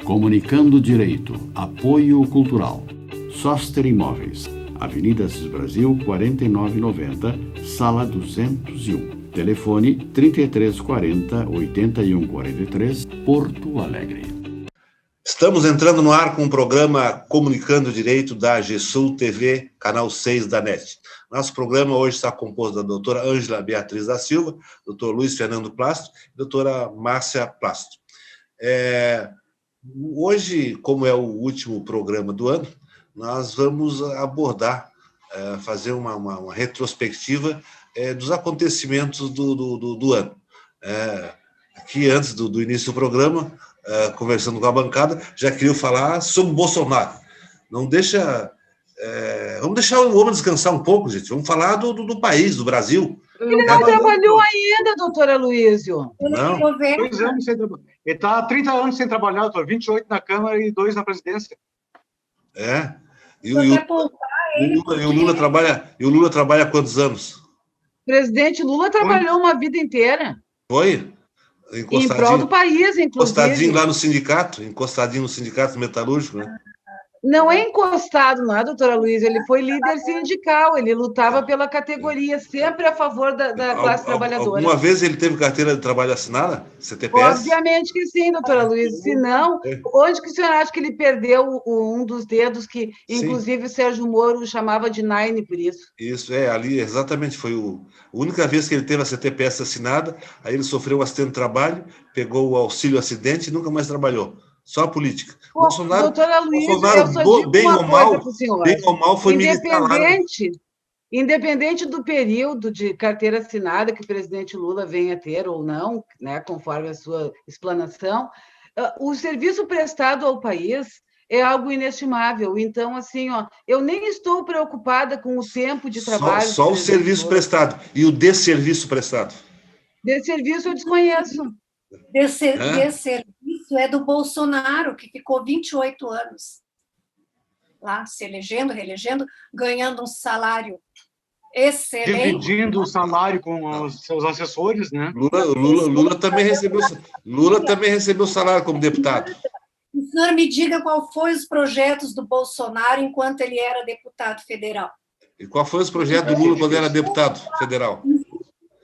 Comunicando Direito, Apoio Cultural. Soster Imóveis, Avenida Assis Brasil, 4990, Sala 201. Telefone 3340-8143, Porto Alegre. Estamos entrando no ar com o programa Comunicando Direito da GESUL TV, canal 6 da NET. Nosso programa hoje está composto da doutora Ângela Beatriz da Silva, doutor Luiz Fernando Plasto e doutora Márcia Plasto. Hoje, como é o último programa do ano, nós vamos abordar, fazer uma retrospectiva dos acontecimentos do ano. Aqui, antes do início do programa, conversando com a bancada, já queria falar sobre o Bolsonaro. Não deixa... vamos deixar o homem descansar um pouco, gente. Vamos falar do país, do Brasil. Ele não trabalhou ainda, doutora Luísio. Não. 2 anos sem trabalhar. Ele está há 30 anos sem trabalhar, doutor. 28 na Câmara e 2 na presidência. E o Lula trabalha há quantos anos? O presidente Lula trabalhou uma vida inteira. Foi? Em prol do país, inclusive. Encostadinho lá no sindicato, metalúrgico, né? Não é encostado, não é, doutora Luísa? Ele foi líder sindical, ele lutava pela categoria, sempre a favor da classe trabalhadora. Alguma vez ele teve carteira de trabalho assinada? CTPS? Obviamente que sim, doutora Luísa. Se não, onde que o senhor acha que ele perdeu um dos dedos que, inclusive, o Sérgio Moro chamava de Nine por isso? Isso, ali, exatamente, foi a única vez que ele teve a CTPS assinada, aí ele sofreu um acidente de trabalho, pegou o auxílio acidente e nunca mais trabalhou. Só a política. Bolsonaro, doutora Luísa, eu só digo bem uma ou mal, coisa para o senhor. Bem ou mal foi militar. Independente do período de carteira assinada que o presidente Lula venha a ter ou não, né, conforme a sua explanação, o serviço prestado ao país é algo inestimável. Então, assim, eu nem estou preocupada com o tempo de trabalho. Só o serviço prestado. E o desserviço prestado? Desserviço eu desconheço. Desserviço é do Bolsonaro, que ficou 28 anos lá, se elegendo, reelegendo, ganhando um salário excelente. Dividindo o salário com os seus assessores, né? Lula também recebeu salário como deputado. O senhor me diga qual foi os projetos do Bolsonaro enquanto ele era deputado federal. E qual foi os projetos do Lula quando era deputado federal?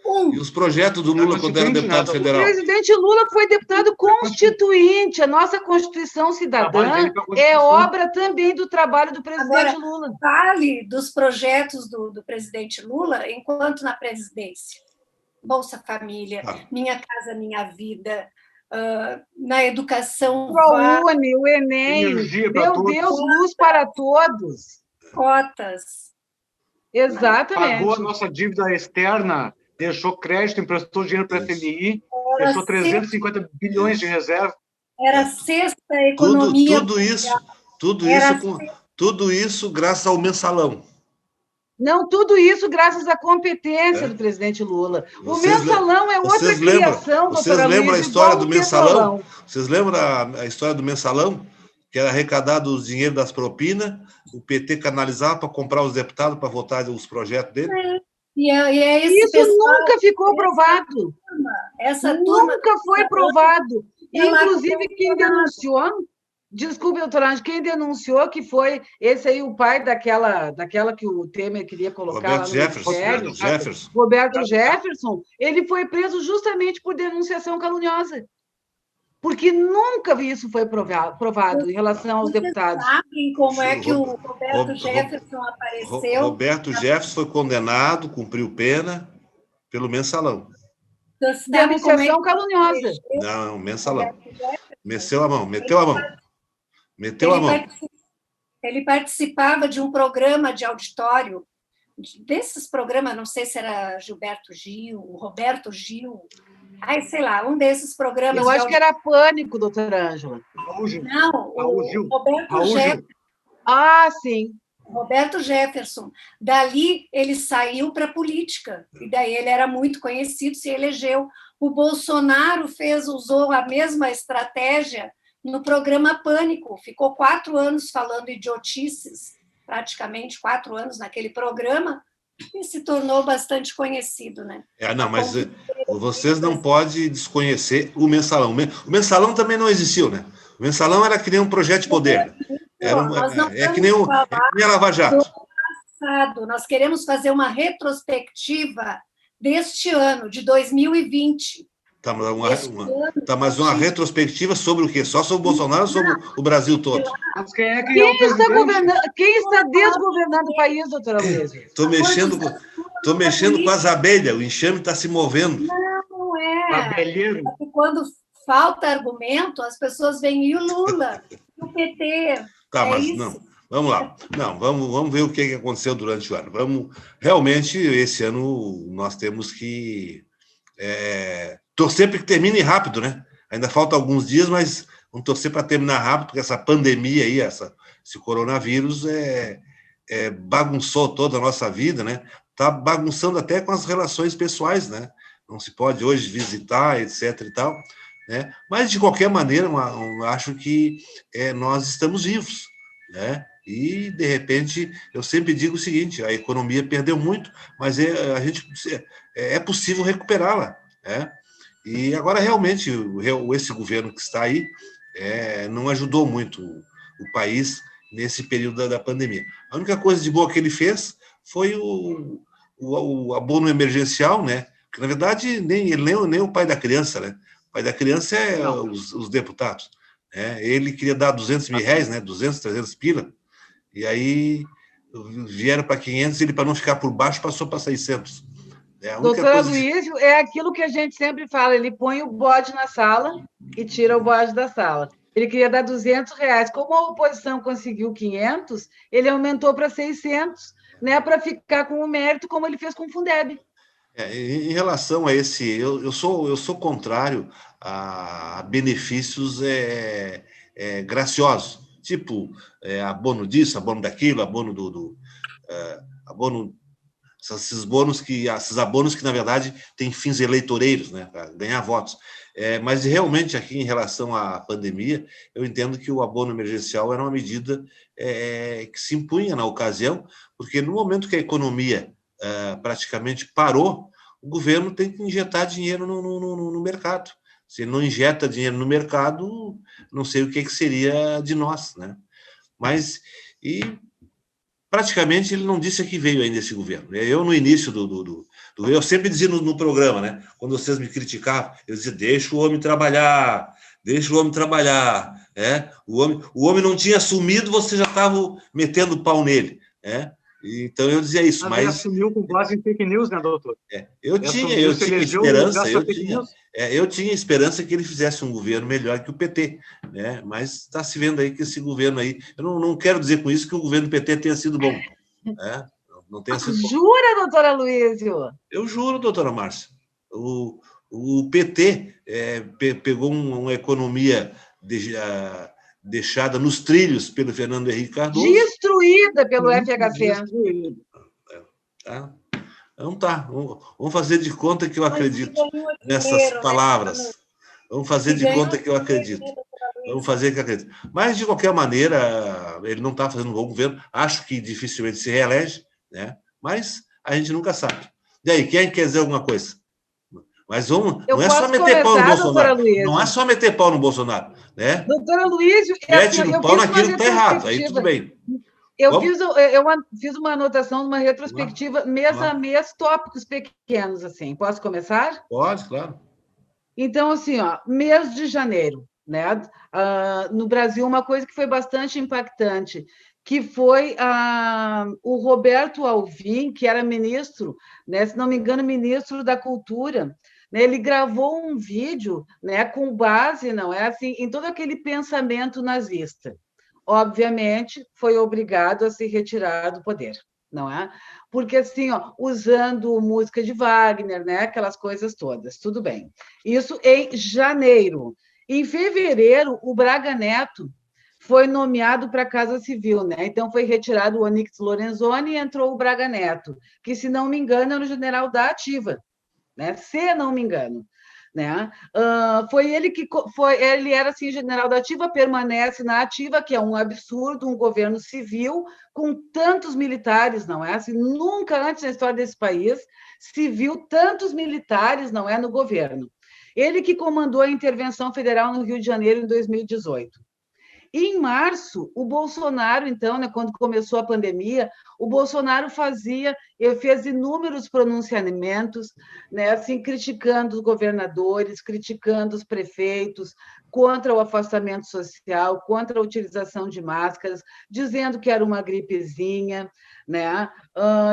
E os projetos do Lula quando era deputado federal? O presidente Lula foi deputado constituinte. A nossa Constituição Cidadã é obra também do trabalho do presidente Lula. Fale dos projetos do presidente Lula enquanto na presidência. Bolsa Família, Minha Casa Minha Vida, na educação... O ProUni, o Enem, meu Deus, luz para todos. Cotas. Exatamente. Pagou a nossa dívida externa, deixou crédito, emprestou dinheiro para a FMI, deixou 350 bilhões de reserva. Era a sexta economia. Tudo isso graças ao mensalão. Não, tudo isso graças à competência do presidente Lula. O mensalão é outra criação, doutora Luísa. Vocês lembram a história do mensalão? Vocês lembram a história do mensalão? Que era arrecadado os dinheiros das propinas, o PT canalizava para comprar os deputados para votar os projetos dele? Isso nunca ficou provado. Nunca foi provado. Inclusive, quem denunciou, desculpe, doutora Ângela, quem denunciou que foi esse aí, o pai daquela que o Temer queria colocar lá no Ministério, Roberto Jefferson, ele foi preso justamente por denunciação caluniosa. Porque nunca isso foi provado em relação aos deputados. Vocês sabem como é que o Roberto Jefferson apareceu? Roberto Jefferson foi condenado, cumpriu pena, pelo mensalão. Denunciação caluniosa. Não, mensalão. Meteu a mão. Ele participava de um programa de auditório, desses programas, não sei se era Gilberto Gil, Roberto Gil... sei lá, um desses programas... Eu acho que era Pânico, doutora Ângela. Não, o Roberto Jefferson. Sim. Roberto Jefferson. Dali, ele saiu para a política. E daí ele era muito conhecido, se elegeu. O Bolsonaro usou a mesma estratégia no programa Pânico. Ficou 4 anos falando idiotices, praticamente 4 anos naquele programa, e se tornou bastante conhecido, né? Mas vocês não podem desconhecer o mensalão. O mensalão também não existiu, né? O Mensalão era que nem um projeto de poder. É que nem a Lava Jato. Nós queremos fazer uma retrospectiva deste ano, de 2020. Mas uma retrospectiva sobre o quê? Só sobre o Bolsonaro ou sobre o Brasil todo? Quem está desgovernando o país, doutora Luísa? Estou mexendo com as abelhas, o enxame está se movendo. Não é. Porque quando falta argumento, as pessoas veem e o Lula, e o PT. Tá, mas isso? Não. Vamos lá. Não, vamos ver o que aconteceu durante o ano. Realmente, esse ano, nós temos que torcer para que termine rápido, né? Ainda falta alguns dias, mas vamos torcer para terminar rápido, porque essa pandemia aí, esse coronavírus bagunçou toda a nossa vida, né? Está bagunçando até com as relações pessoais, né? Não se pode hoje visitar, etc. e tal, né? Mas, de qualquer maneira, eu acho que nós estamos vivos, né? E, de repente, eu sempre digo o seguinte: a economia perdeu muito, mas é possível recuperá-la, né? E agora, realmente, esse governo que está aí não ajudou muito o país nesse período da pandemia. A única coisa de boa que ele fez foi o abono emergencial, né? Porque, na verdade, nem o pai da criança, né? O pai da criança é os deputados. Né? Ele queria dar 200 mil reais, né? 200, 300 pila, e aí vieram para 500, ele, para não ficar por baixo, passou para 600. Doutora Luísio, é aquilo que a gente sempre fala, ele põe o bode na sala e tira o bode da sala. Ele queria dar 200 reais. Como a oposição conseguiu 500, ele aumentou para 600, né, para ficar com o mérito, como ele fez com o Fundeb. Em relação a esse, eu sou contrário a benefícios graciosos, tipo abono disso, abono daquilo, abono abono, esses abonos que, na verdade, têm fins eleitoreiros, né, para ganhar votos. Mas, realmente, aqui, em relação à pandemia, eu entendo que o abono emergencial era uma medida que se impunha na ocasião, porque no momento que a economia praticamente parou, o governo tem que injetar dinheiro no mercado. Se não injeta dinheiro no mercado, não sei o que seria de nós, né? Mas, praticamente, ele não disse a que veio ainda esse governo. Eu, no início eu sempre dizia no programa, né? Quando vocês me criticavam, eu dizia: deixa o homem trabalhar, deixa o homem trabalhar. O homem não tinha assumido, você já estava metendo o pau nele. Então, eu dizia isso, mas... Ele assumiu com base em fake news, né, doutor? Eu tinha esperança que ele fizesse um governo melhor que o PT, né? Mas está se vendo aí que esse governo aí... Eu não quero dizer com isso que o governo do PT tenha sido bom, né? Não tenha sido bom. Jura, doutora Luísio? Eu juro, doutora Márcia. O PT pegou uma economia deixada nos trilhos pelo Fernando Henrique Cardoso. Destruída pelo FHC. Então tá, vamos fazer de conta que eu acredito nessas palavras. Vamos fazer de conta que eu acredito. Vamos fazer que eu acredito. Mas, de qualquer maneira, ele não está fazendo um bom governo. Acho que dificilmente se reelege, né? Mas a gente nunca sabe. E aí, quem quer dizer alguma coisa? Mas não é só meter pau no Bolsonaro. Não é só meter pau no Bolsonaro, né? Doutora Luísio, mete no pau naquilo que está errado, aí tudo bem. Eu fiz uma anotação, uma retrospectiva, mês a mês, tópicos pequenos, assim. Posso começar? Pode, claro. Então, assim, mês de janeiro, né? No Brasil, uma coisa que foi bastante impactante, que foi o Roberto Alvim, que era ministro, né, se não me engano, ministro da Cultura, né, ele gravou um vídeo, né, com base, não é assim, em todo aquele pensamento nazista. Obviamente, foi obrigado a se retirar do poder, não é? Porque, assim, usando música de Wagner, né, aquelas coisas todas, tudo bem. Isso em janeiro. Em fevereiro, o Braga Neto foi nomeado para a Casa Civil, né? Então, foi retirado o Onyx Lorenzoni e entrou o Braga Neto, que, se não me engano, era o general da Ativa, né? Se não me engano. Né? Ele era assim, general da Ativa, permanece na Ativa, que é um absurdo, um governo civil com tantos militares, não é? Assim, nunca antes na história desse país se viu tantos militares, não é, no governo. Ele que comandou a intervenção federal no Rio de Janeiro em 2018. Em março, o Bolsonaro, então, né, quando começou a pandemia, o Bolsonaro fez inúmeros pronunciamentos, né, assim, criticando os governadores, criticando os prefeitos, contra o afastamento social, contra a utilização de máscaras, dizendo que era uma gripezinha, né,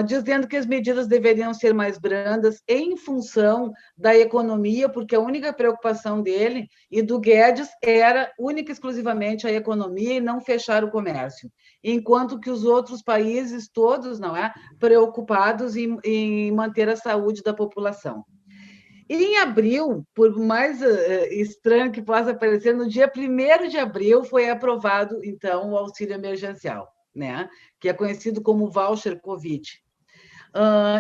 dizendo que as medidas deveriam ser mais brandas em função da economia, porque a única preocupação dele e do Guedes era única e exclusivamente a economia e não fechar o comércio, enquanto que os outros países todos não é preocupados em manter a saúde da população. Em abril, por mais estranho que possa parecer, no dia 1º de abril foi aprovado, então, o auxílio emergencial, né? Que é conhecido como voucher Covid.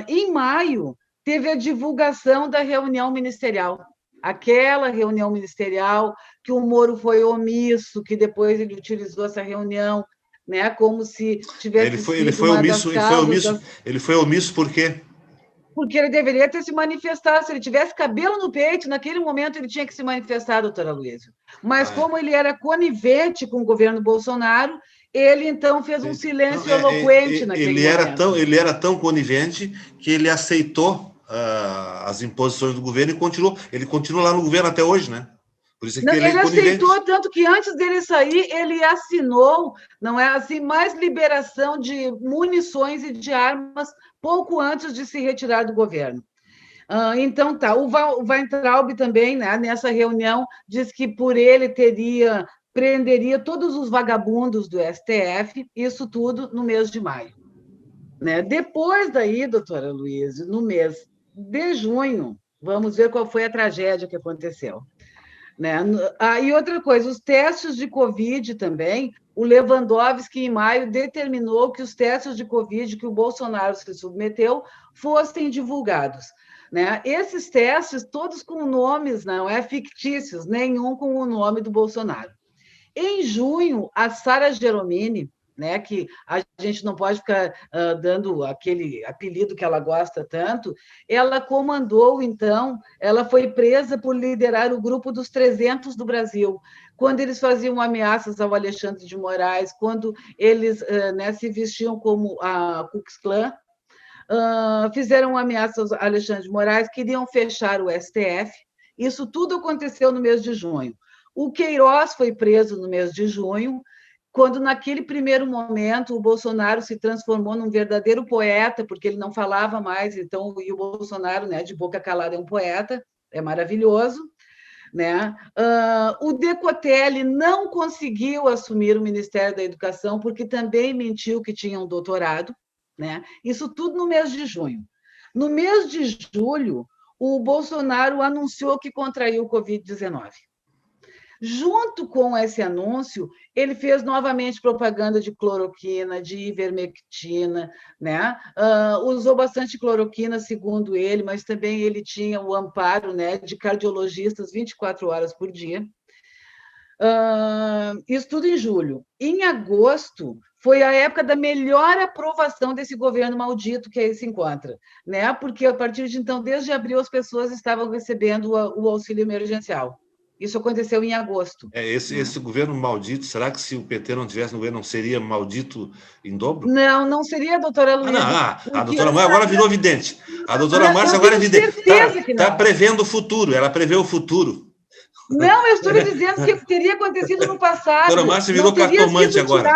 Em maio, teve a divulgação da reunião ministerial, aquela reunião ministerial que o Moro foi omisso, que depois ele utilizou essa reunião, né, como se tivesse sido uma das causas. Ele foi omisso por quê? Porque ele deveria ter se manifestado. Se ele tivesse cabelo no peito, naquele momento ele tinha que se manifestar, doutora Luísa. Mas como ele era conivente com o governo Bolsonaro, ele, então, fez um silêncio eloquente naquele momento. Ele era tão conivente que ele aceitou as imposições do governo e ele continua lá no governo até hoje, né? Por isso que ele aceitou, tanto que antes dele sair, ele assinou, não é assim, mais liberação de munições e de armas pouco antes de se retirar do governo. Então, tá, o Weintraub também, né, nessa reunião, diz que por ele prenderia todos os vagabundos do STF, isso tudo no mês de maio. Né? Depois daí, doutora Luísa, no mês de junho, vamos ver qual foi a tragédia que aconteceu. Né? E outra coisa, os testes de Covid também, o Lewandowski, em maio, determinou que os testes de Covid que o Bolsonaro se submeteu fossem divulgados. Né? Esses testes, todos com nomes, não fictícios, nenhum com o nome do Bolsonaro. Em junho, a Sara Geromini, né, que a gente não pode ficar dando aquele apelido que ela gosta tanto, ela comandou, então, ela foi presa por liderar o grupo dos 300 do Brasil, quando eles faziam ameaças ao Alexandre de Moraes, quando eles se vestiam como a Ku Klux Klan, fizeram ameaças ao Alexandre de Moraes, queriam fechar o STF, isso tudo aconteceu no mês de junho. O Queiroz foi preso no mês de junho, quando, naquele primeiro momento, o Bolsonaro se transformou num verdadeiro poeta, porque ele não falava mais, então, e o Bolsonaro, né, de boca calada, é um poeta, é maravilhoso. Né? O Decotelli não conseguiu assumir o Ministério da Educação, porque também mentiu que tinha um doutorado. Né? Isso tudo no mês de junho. No mês de julho, o Bolsonaro anunciou que contraiu o Covid-19. Junto com esse anúncio, ele fez novamente propaganda de cloroquina, de ivermectina, né? Usou bastante cloroquina, segundo ele, mas também ele tinha o amparo, né, de cardiologistas 24 horas por dia. Isso tudo em julho. Em agosto, foi a época da melhor aprovação desse governo maldito que aí se encontra, né? Porque, a partir de então, desde abril, as pessoas estavam recebendo o auxílio emergencial. Isso aconteceu em agosto. Esse governo maldito, será que se o PT não tivesse no governo, não seria maldito em dobro? Não, não seria, doutora Luísa. A doutora Márcia agora virou vidente. A doutora Márcia agora é vidente. Está prevendo o futuro, ela prevê o futuro. Não, eu estou lhe dizendo que teria acontecido no passado. A doutora Márcia virou cartomante agora.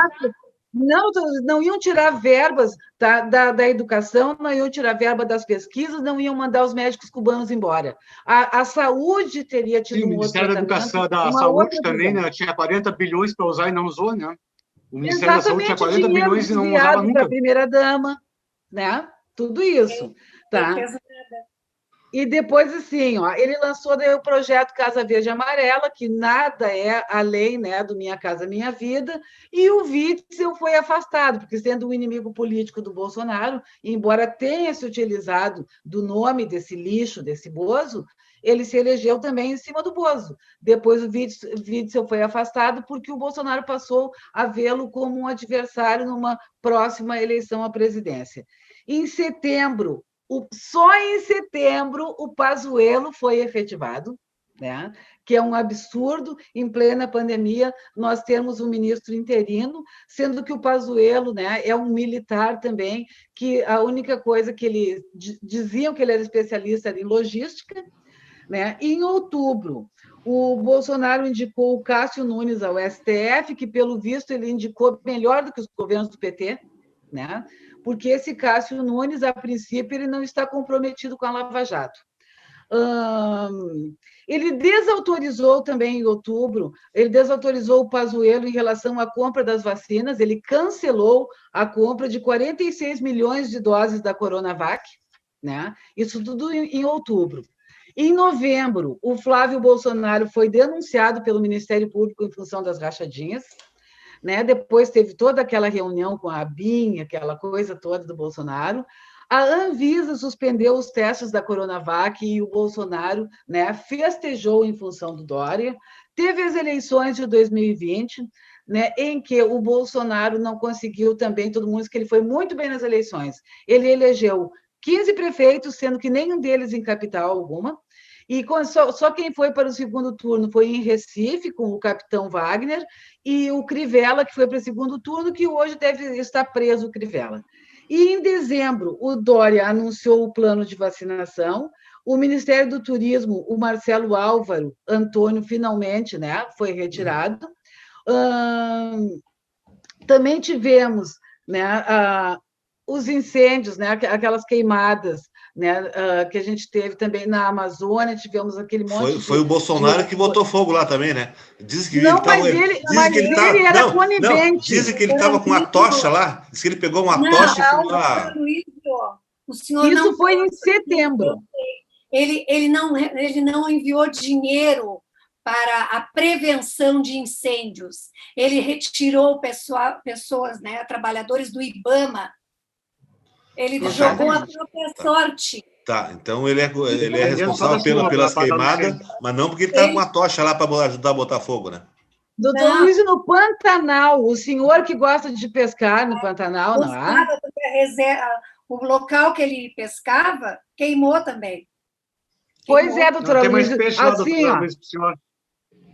Não iam tirar verbas da educação, não iam tirar verba das pesquisas, não iam mandar os médicos cubanos embora. A saúde teria tido um outro tratamento. O Ministério da Educação, da Saúde também, né, tinha 40 bilhões para usar e não usou, né? O Ministério da Saúde tinha 40 bilhões e não usava nunca. Para a primeira-dama, né? Tudo isso. Tá? E depois, assim, ele lançou daí o projeto Casa Verde e Amarela, que nada é além, né, do Minha Casa Minha Vida, e o Witzel foi afastado, porque, sendo um inimigo político do Bolsonaro, embora tenha se utilizado do nome desse lixo, desse Bozo, ele se elegeu também em cima do Bozo. Depois o Witzel foi afastado porque o Bolsonaro passou a vê-lo como um adversário numa próxima eleição à presidência. Em setembro, só em setembro, o Pazuello foi efetivado, né? Que é um absurdo, em plena pandemia, nós temos um ministro interino, sendo que o Pazuello, né, é um militar também, que a única coisa que ele diziam que ele era especialista era em logística, né? E em outubro, o Bolsonaro indicou o Cássio Nunes ao STF, que, pelo visto, ele indicou melhor do que os governos do PT, né? Porque esse Cássio Nunes, a princípio, ele não está comprometido com a Lava Jato. Ele desautorizou também em outubro, ele desautorizou o Pazuello em relação à compra das vacinas, ele cancelou a compra de 46 milhões de doses da Coronavac, né? Isso tudo em outubro. Em novembro, o Flávio Bolsonaro foi denunciado pelo Ministério Público em função das rachadinhas, né? Depois teve toda aquela reunião com a ABIN, aquela coisa toda do Bolsonaro. A Anvisa suspendeu os testes da Coronavac e o Bolsonaro, né, festejou em função do Dória. Teve as eleições de 2020, né, em que o Bolsonaro não conseguiu também, todo mundo diz que ele foi muito bem nas eleições. Ele elegeu 15 prefeitos, sendo que nenhum deles em capital alguma, e só quem foi para o segundo turno foi em Recife, com o capitão Wagner, e o Crivella, que foi para o segundo turno, que hoje deve estar preso, o Crivella. E em dezembro, o Dória anunciou o plano de vacinação, o Ministério do Turismo, o Marcelo Álvaro Antônio, finalmente, né, foi retirado. Também tivemos, né, os incêndios, né, aquelas queimadas, né, que a gente teve também na Amazônia, tivemos aquele monte Foi o Bolsonaro que botou fogo lá também, né? Diz que não, mas ele era conivente. Dizem que ele estava com uma tocha lá, diz que ele pegou uma tocha e foi lá. O senhor isso não foi em setembro. Ele não enviou dinheiro para a prevenção de incêndios. Ele retirou pessoas, né, trabalhadores do IBAMA. Ele jogou a própria sorte. Tá, então ele é responsável pelas queimadas, mas não porque ele estava com uma tocha lá para ajudar a botar fogo, né? Doutor Luiz, no Pantanal, o senhor que gosta de pescar no Pantanal, não é? O local que ele pescava queimou também. Pois é, doutora Luiz, assim, ó,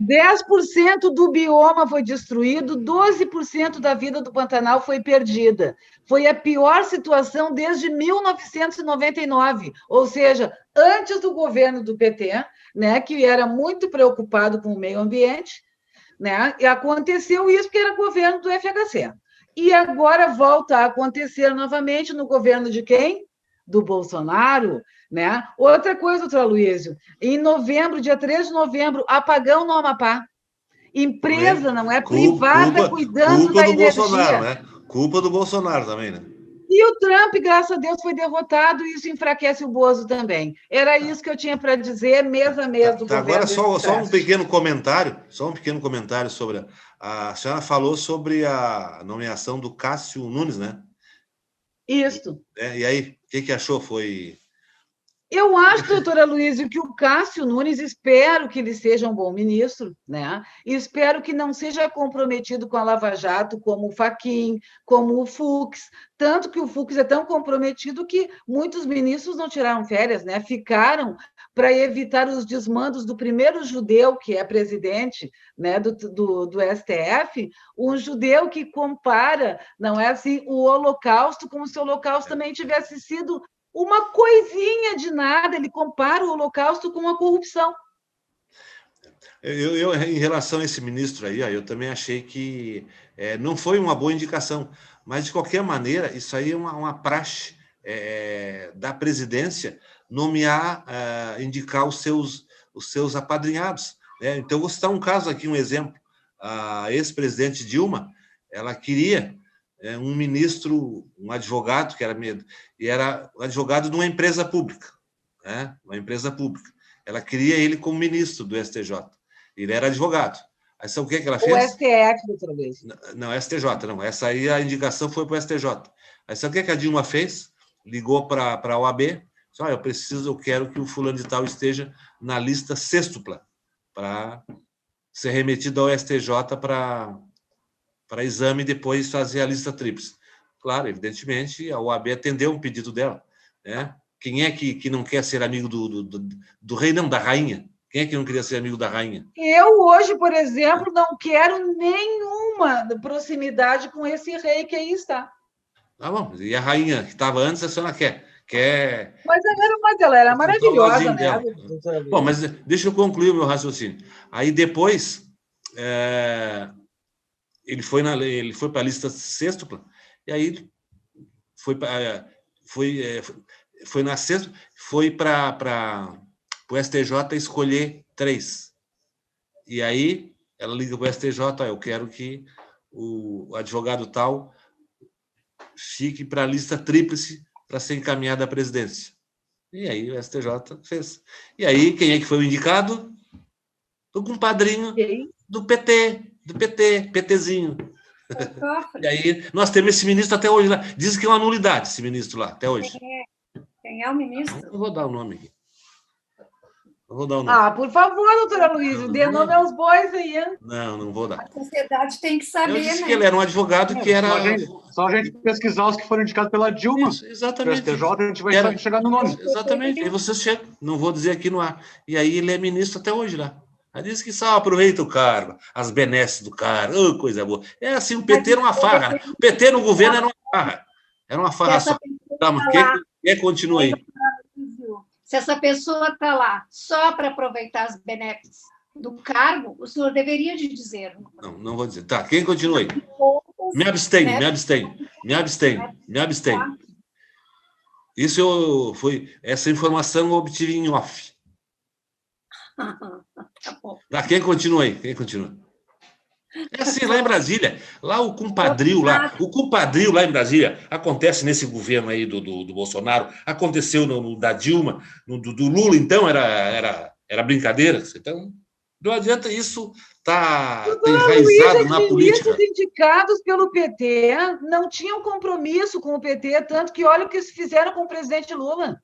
10% do bioma foi destruído, 12% da vida do Pantanal foi perdida. Foi a pior situação desde 1999, ou seja, antes do governo do PT, né, que era muito preocupado com o meio ambiente, né, e aconteceu isso porque era governo do FHC. E agora volta a acontecer novamente no governo de quem? Do Bolsonaro, né? Outra coisa, doutor Aloysio, em novembro, dia 3 de novembro, apagão no Amapá. Empresa, não é? Privada, cuidando da energia. Bolsonaro, né? Culpa do Bolsonaro também, né? E o Trump, graças a Deus, foi derrotado e isso enfraquece o Bozo também. Era isso que eu tinha para dizer mês a mês do governo. Agora, só um pequeno comentário sobre... A senhora falou sobre a nomeação do Cássio Nunes, né? Isso. E aí, o que achou? Foi... Eu acho, doutora Luísa, que o Cássio Nunes, espero que ele seja um bom ministro, né? E espero que não seja comprometido com a Lava Jato, como o Fachin, como o Fux, tanto que o Fux é tão comprometido que muitos ministros não tiraram férias, né? Ficaram para evitar os desmandos do primeiro judeu, que é presidente, né, do STF, um judeu que compara, não é assim, o Holocausto como se o Holocausto também tivesse sido uma coisinha de nada, ele compara o Holocausto com a corrupção. Eu, em relação a esse ministro aí, eu também achei que não foi uma boa indicação, mas, de qualquer maneira, isso aí é uma praxe da presidência nomear, indicar os seus apadrinhados. Né? Então, vou citar um caso aqui, um exemplo. A ex-presidente Dilma, ela queria um ministro, um advogado, que era advogado de uma empresa pública, né? Uma empresa pública. Ela queria ele como ministro do STJ. Ele era advogado. Aí sabe o que ela fez? O STF, doutora Luiz. Não, STJ, não. Essa aí, a indicação foi para o STJ. Aí sabe o que a Dilma fez? Ligou para a OAB, disse, eu quero que o fulano de tal esteja na lista sextupla, para ser remetido ao STJ para exame e depois fazer a lista tríplice. Claro, evidentemente, a OAB atendeu um pedido dela. Né? Quem é que não quer ser amigo do rei, não, da rainha? Quem é que não queria ser amigo da rainha? Eu, hoje, por exemplo, não quero nenhuma proximidade com esse rei que aí está. Tá bom, e a rainha que estava antes, a senhora quer? Mas ela era maravilhosa, né, dela. Bom, mas deixa eu concluir o meu raciocínio. Aí depois, ele foi para a lista sextupla, e aí foi na sexta, foi para o STJ escolher 3. E aí ela liga para o STJ, eu quero que o advogado tal fique para a lista tríplice para ser encaminhado à presidência. E aí o STJ fez. E aí, quem é que foi o indicado? O compadrinho do PT, PTzinho. E aí, nós temos esse ministro até hoje lá. Diz que é uma nulidade, esse ministro lá, até hoje. Quem é o ministro? Eu vou dar o nome aqui. Por favor, doutora Luísa, dê nome aos bois aí. Hein? Não vou dar. A sociedade tem que saber, Eu disse que ele era um advogado que era... Só a gente pesquisar os que foram indicados pela Dilma. Isso, exatamente. O STJ, a gente vai chegar no nome. Exatamente. Aí vocês chegam. Não vou dizer aqui no ar. E aí ele é ministro até hoje lá. Aí diz que só aproveita o cargo, as benesses do cargo, coisa boa. É assim, o PT era uma farra. O PT no governo era uma farra. Era uma farra só. Tá, mas quem continua aí? Se essa pessoa está lá só para aproveitar as benesses do cargo, o senhor deveria de dizer. Não vou dizer. Tá, quem continua aí? Me abstenho. Essa informação eu obtive em off. Tá bom. Tá, quem continua aí? É assim, lá em Brasília, lá o compadrio lá em Brasília, acontece nesse governo aí do Bolsonaro, aconteceu no da Dilma, do Lula, então era brincadeira. Então, não adianta, isso está enraizado na política. Os indicados pelo PT não tinham compromisso com o PT, tanto que olha o que fizeram com o presidente Lula.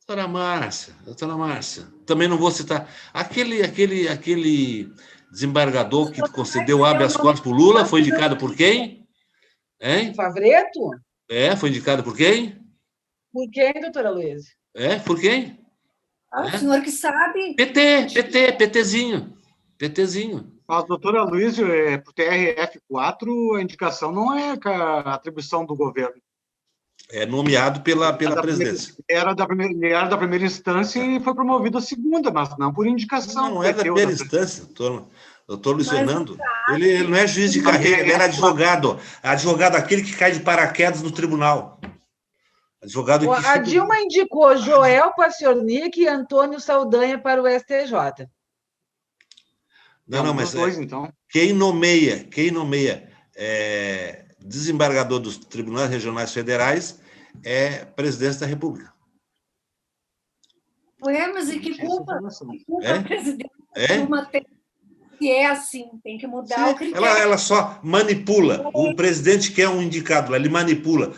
Doutora Márcia, também não vou citar. Aquele desembargador que concedeu habeas corpus para o Lula foi indicado por quem? Hein? Favreto? Foi indicado por quem? Por quem, doutora Luísa? Por quem? O senhor que sabe. PTzinho. Mas, doutora Luísa, para o TRF4, a indicação não é a atribuição do governo. É nomeado pela presidência. Era da primeira instância e foi promovido à segunda, mas não por indicação. Não é da primeira instância, doutor Luiz Fernando. Ele não é juiz de carreira, ele era advogado. Advogado aquele que cai de paraquedas no tribunal. A Dilma indicou Joel Paciornik e Antônio Saldanha para o STJ. Não, mas então. Quem nomeia desembargador dos tribunais regionais federais é presidência da República. Mas e que culpa? A presidência da Dilma tem que é assim, tem que mudar o critério. Ela só manipula. O presidente quer um indicado, ele manipula.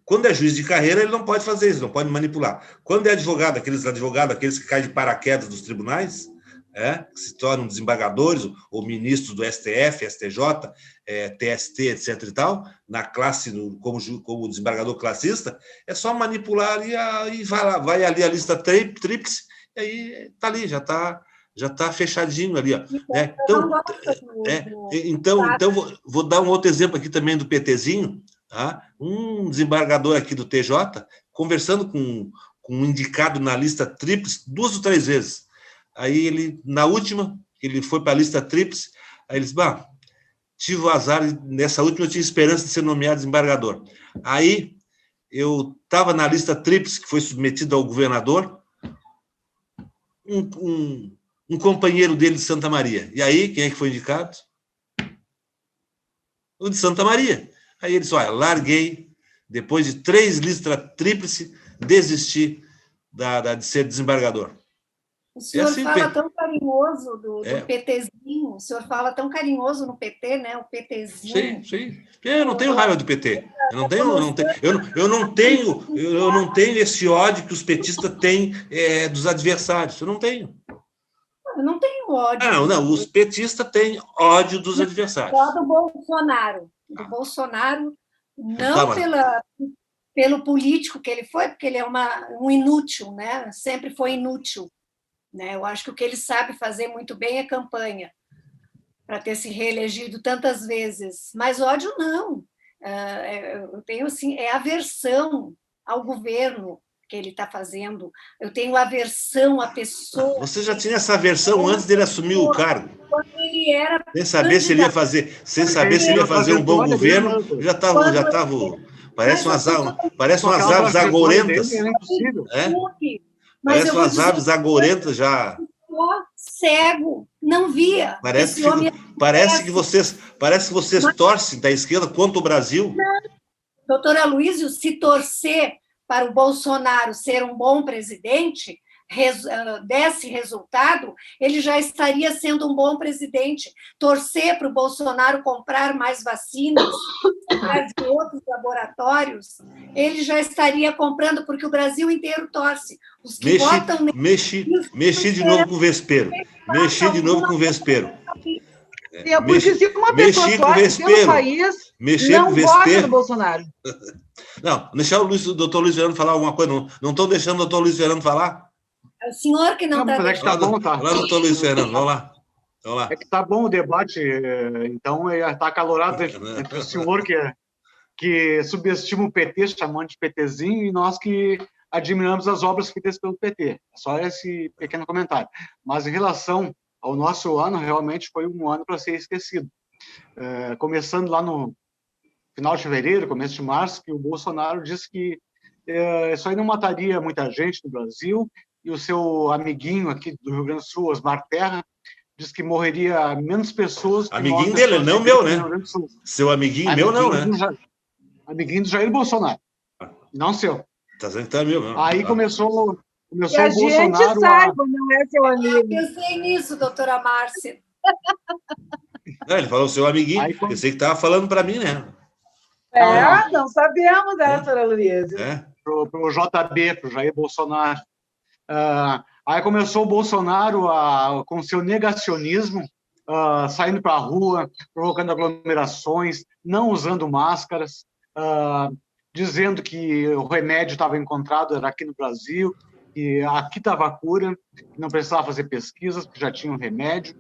Quando é juiz de carreira, ele não pode fazer isso, não pode manipular. Quando é advogado, aqueles que caem de paraquedas dos tribunais, que se tornam desembargadores ou ministros do STF, STJ, TST, etc. e tal, na classe, como desembargador classista, é só manipular e vai ali a lista tríplice, e aí está ali, já está fechadinho ali. Ó, né? Então vou dar um outro exemplo aqui também do PTzinho, tá? Um desembargador aqui do TJ, conversando com um indicado na lista tríplice 2 ou 3 vezes. Aí ele, na última, ele foi para a lista tríplice, aí ele disse, tive o azar, nessa última eu tinha esperança de ser nomeado desembargador. Aí eu estava na lista tríplice, que foi submetida ao governador, um companheiro dele de Santa Maria. E aí, quem é que foi indicado? O de Santa Maria. Aí ele disse, larguei, depois de 3 listas tríplice, desisti de ser desembargador. O senhor fala tão carinhoso do PTzinho, o senhor fala tão carinhoso no PT, né? O PTzinho. Sim. Eu não tenho raiva do PT. Eu não tenho esse ódio que os petistas têm dos adversários. Eu não tenho. Eu não tenho ódio. Não, os petistas têm ódio dos adversários. Só do Bolsonaro. Do Bolsonaro, não pelo político que ele foi, porque ele é um inútil, né? Sempre foi inútil. né? Eu acho que o que ele sabe fazer muito bem é campanha, para ter se reelegido tantas vezes. Mas ódio não. Eu tenho assim, aversão ao governo que ele está fazendo. Eu tenho aversão à pessoa. Você já tinha essa aversão antes dele assumir o cargo? Quando ele era sem saber se ele ia fazer um bom governo, já estava. Parece umas aves agorentas. É impossível. Parece umas aves agorentas já. Cego, não via. Parece que vocês torcem da esquerda contra o Brasil. Doutor Aloysio, se torcer para o Bolsonaro ser um bom presidente, desse resultado, ele já estaria sendo um bom presidente. Torcer para o Bolsonaro comprar mais vacinas de outros laboratórios, ele já estaria comprando, porque o Brasil inteiro torce. Os que votam mexi de novo com o vespeiro. Porque se uma pessoa torce pelo país, não vota no Bolsonaro. Não, deixar o doutor Luiz Fernando falar alguma coisa. Não estão deixando o doutor Luiz Fernando falar? É o senhor que não está deixando. Tá bom, tá. Lá, doutor Luiz Fernando, vamos lá. É que está bom o debate, então está acalorado entre o senhor que subestima o PT, chamando de PTzinho, e nós que admiramos as obras feitas pelo PT. É só esse pequeno comentário. Mas em relação ao nosso ano, realmente foi um ano para ser esquecido. Começando lá no final de fevereiro, começo de março, que o Bolsonaro disse que isso aí não mataria muita gente no Brasil, e o seu amiguinho aqui do Rio Grande do Sul, Osmar Terra, disse que morreria menos pessoas... Amiguinho dele, não meu, né? Seu amiguinho meu, não, né? Amiguinho do Jair Bolsonaro, não seu. Tá dizendo que tá meu, não. Aí começou o Bolsonaro... gente saiba, não é seu amigo. Pensei nisso, doutora Márcia. Não, ele falou seu amiguinho, aí, pensei que estava falando para mim, né? Não sabemos, né, doutora Luísa? Pro JB, pro Jair Bolsonaro. Aí começou o Bolsonaro com seu negacionismo, saindo para a rua, provocando aglomerações, não usando máscaras, dizendo que o remédio estava encontrado, era aqui no Brasil, que aqui estava a cura, que não precisava fazer pesquisas, que já tinha um remédio,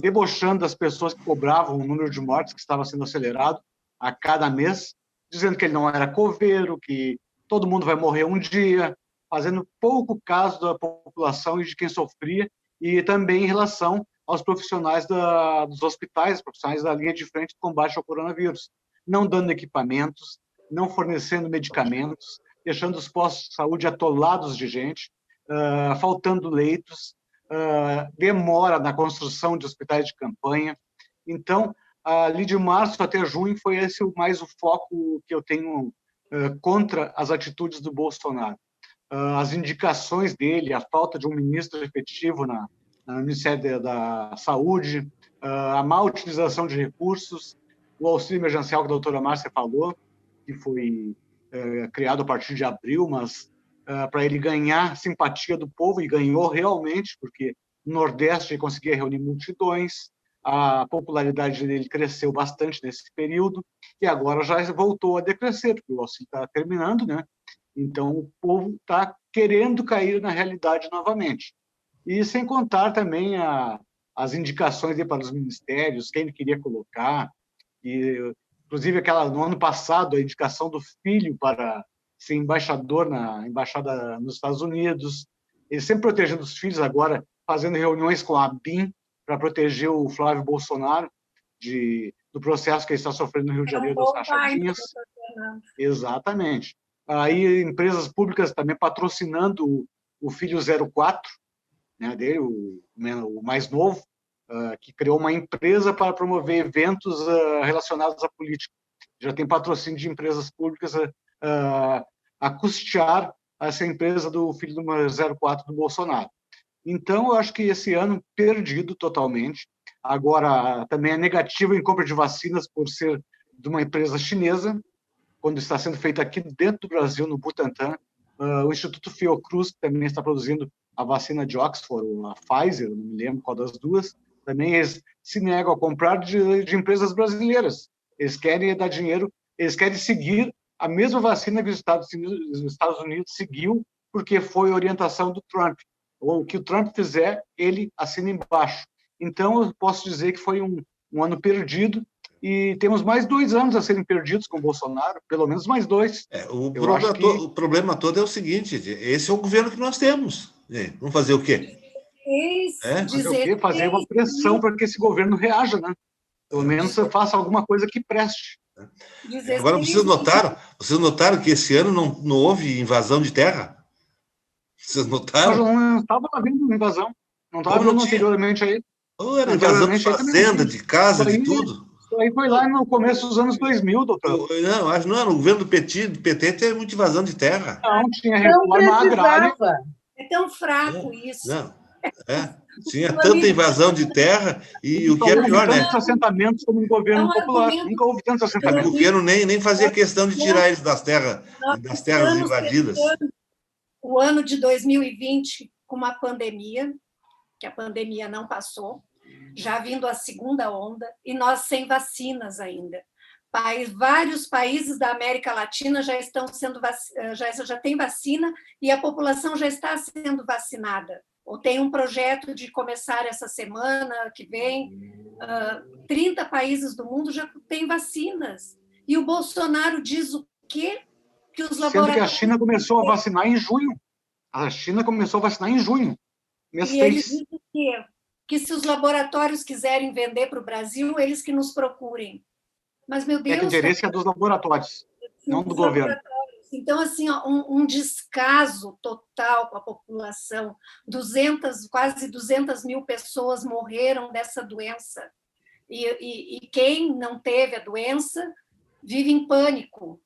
debochando das pessoas que cobravam o número de mortes que estava sendo acelerado a cada mês, dizendo que ele não era coveiro, que todo mundo vai morrer um dia, fazendo pouco caso da população e de quem sofria, e também em relação aos profissionais dos hospitais, profissionais da linha de frente do combate ao coronavírus, não dando equipamentos, não fornecendo medicamentos, deixando os postos de saúde atolados de gente, faltando leitos, demora na construção de hospitais de campanha. Então, ali de março até junho foi esse mais o foco que eu tenho contra as atitudes do Bolsonaro. As indicações dele, a falta de um ministro efetivo no Ministério da Saúde, a má utilização de recursos, o auxílio emergencial que a doutora Márcia falou, que foi criado a partir de abril, mas para ele ganhar simpatia do povo, e ganhou realmente, porque no Nordeste ele conseguia reunir multidões, a popularidade dele cresceu bastante nesse período, e agora já voltou a decrescer, porque o auxílio está terminando, né? Então, o povo está querendo cair na realidade novamente. E sem contar também as indicações para os ministérios, quem ele queria colocar, e, inclusive no ano passado, a indicação do filho para ser embaixador na embaixada nos Estados Unidos, ele sempre protegendo os filhos, agora fazendo reuniões com a ABIN para proteger o Flávio Bolsonaro do processo que ele está sofrendo no Rio de Janeiro das rachadinhas. Exatamente. Aí empresas públicas também patrocinando o filho 04, né, dele, o mais novo, que criou uma empresa para promover eventos relacionados à política. Já tem patrocínio de empresas públicas a custear essa empresa do filho do 04 do Bolsonaro. Então, eu acho que esse ano perdido totalmente. Agora, também é negativo em compra de vacinas por ser de uma empresa chinesa, quando está sendo feita aqui dentro do Brasil, no Butantan. O Instituto Fiocruz, que também está produzindo a vacina de Oxford, ou a Pfizer, não me lembro qual das duas, também eles se negam a comprar de empresas brasileiras. Eles querem dar dinheiro, eles querem seguir a mesma vacina que os Estados Unidos seguiu, porque foi orientação do Trump. o que o Trump fizer, ele assina embaixo. Então, eu posso dizer que foi um ano perdido, e temos mais 2 anos a serem perdidos com o Bolsonaro, pelo menos mais 2. O problema todo é o seguinte, esse é o governo que nós temos. Vamos fazer o quê? Fazer o quê? Fazer uma pressão para que esse governo reaja, né? Pelo menos faça alguma coisa que preste. Agora, vocês notaram que esse ano não houve invasão de terra? Vocês notaram? Não estava havendo invasão. Não estava havendo anteriormente aí. Era invasão de fazenda, de casa, de tudo. Isso aí foi lá no começo dos anos 2000, doutor. Não, acho que não. No governo do PT teve muita invasão de terra. Não, tinha reforma agrária. É tão fraco isso. Não, tinha tanta invasão de terra e o que é pior, né? Tantos assentamentos como um governo popular. Nunca houve tantos assentamentos. O governo nem fazia questão de tirar eles das terras invadidas. O ano de 2020, com uma pandemia, que a pandemia não passou, já vindo a segunda onda, e nós sem vacinas ainda. Vários países da América Latina já estão sendo já tem vacina e a população já está sendo vacinada. Ou tem um projeto de começar essa semana que vem. 30 países do mundo já têm vacinas. E o Bolsonaro diz o quê? Que os laboratórios... Sendo que a China começou a vacinar em junho. A China começou a vacinar em junho. E eles dizem que se os laboratórios quiserem vender para o Brasil, eles que nos procurem. Mas, meu Deus... É que o interesse é dos laboratórios, não do governo. Então, assim, um descaso total com a população. Quase 200 mil pessoas morreram dessa doença. E quem não teve a doença vive em pânico.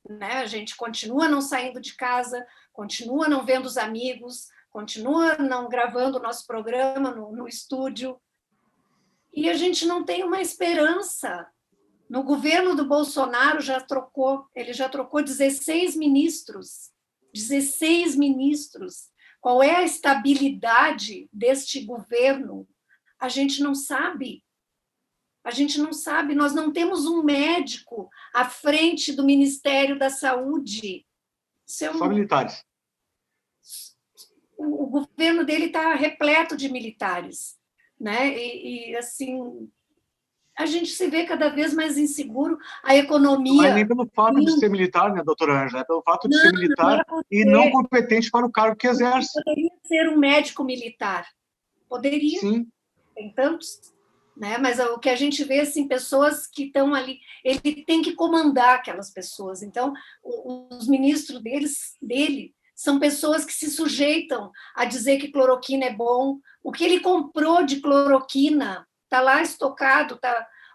Né? A gente continua não saindo de casa, continua não vendo os amigos, continua não gravando o nosso programa no estúdio. E a gente não tem uma esperança. No governo do Bolsonaro ele já trocou 16 ministros. 16 ministros. Qual é a estabilidade deste governo? A gente não sabe. A gente não sabe. Nós não temos um médico à frente do Ministério da Saúde. Só militares. O governo dele está repleto de militares. Né? E assim... a gente se vê cada vez mais inseguro, a economia... Não é nem pelo fato de ser militar, né, doutora Ângela? É pelo fato de ser militar e não competente para o cargo que exerce. Poderia ser um médico militar. Poderia. Sim. Tem tantos. Né? Mas o que a gente vê, assim, pessoas que estão ali... Ele tem que comandar aquelas pessoas. Então, os ministros dele são pessoas que se sujeitam a dizer que cloroquina é bom. O que ele comprou de cloroquina... está lá estocado,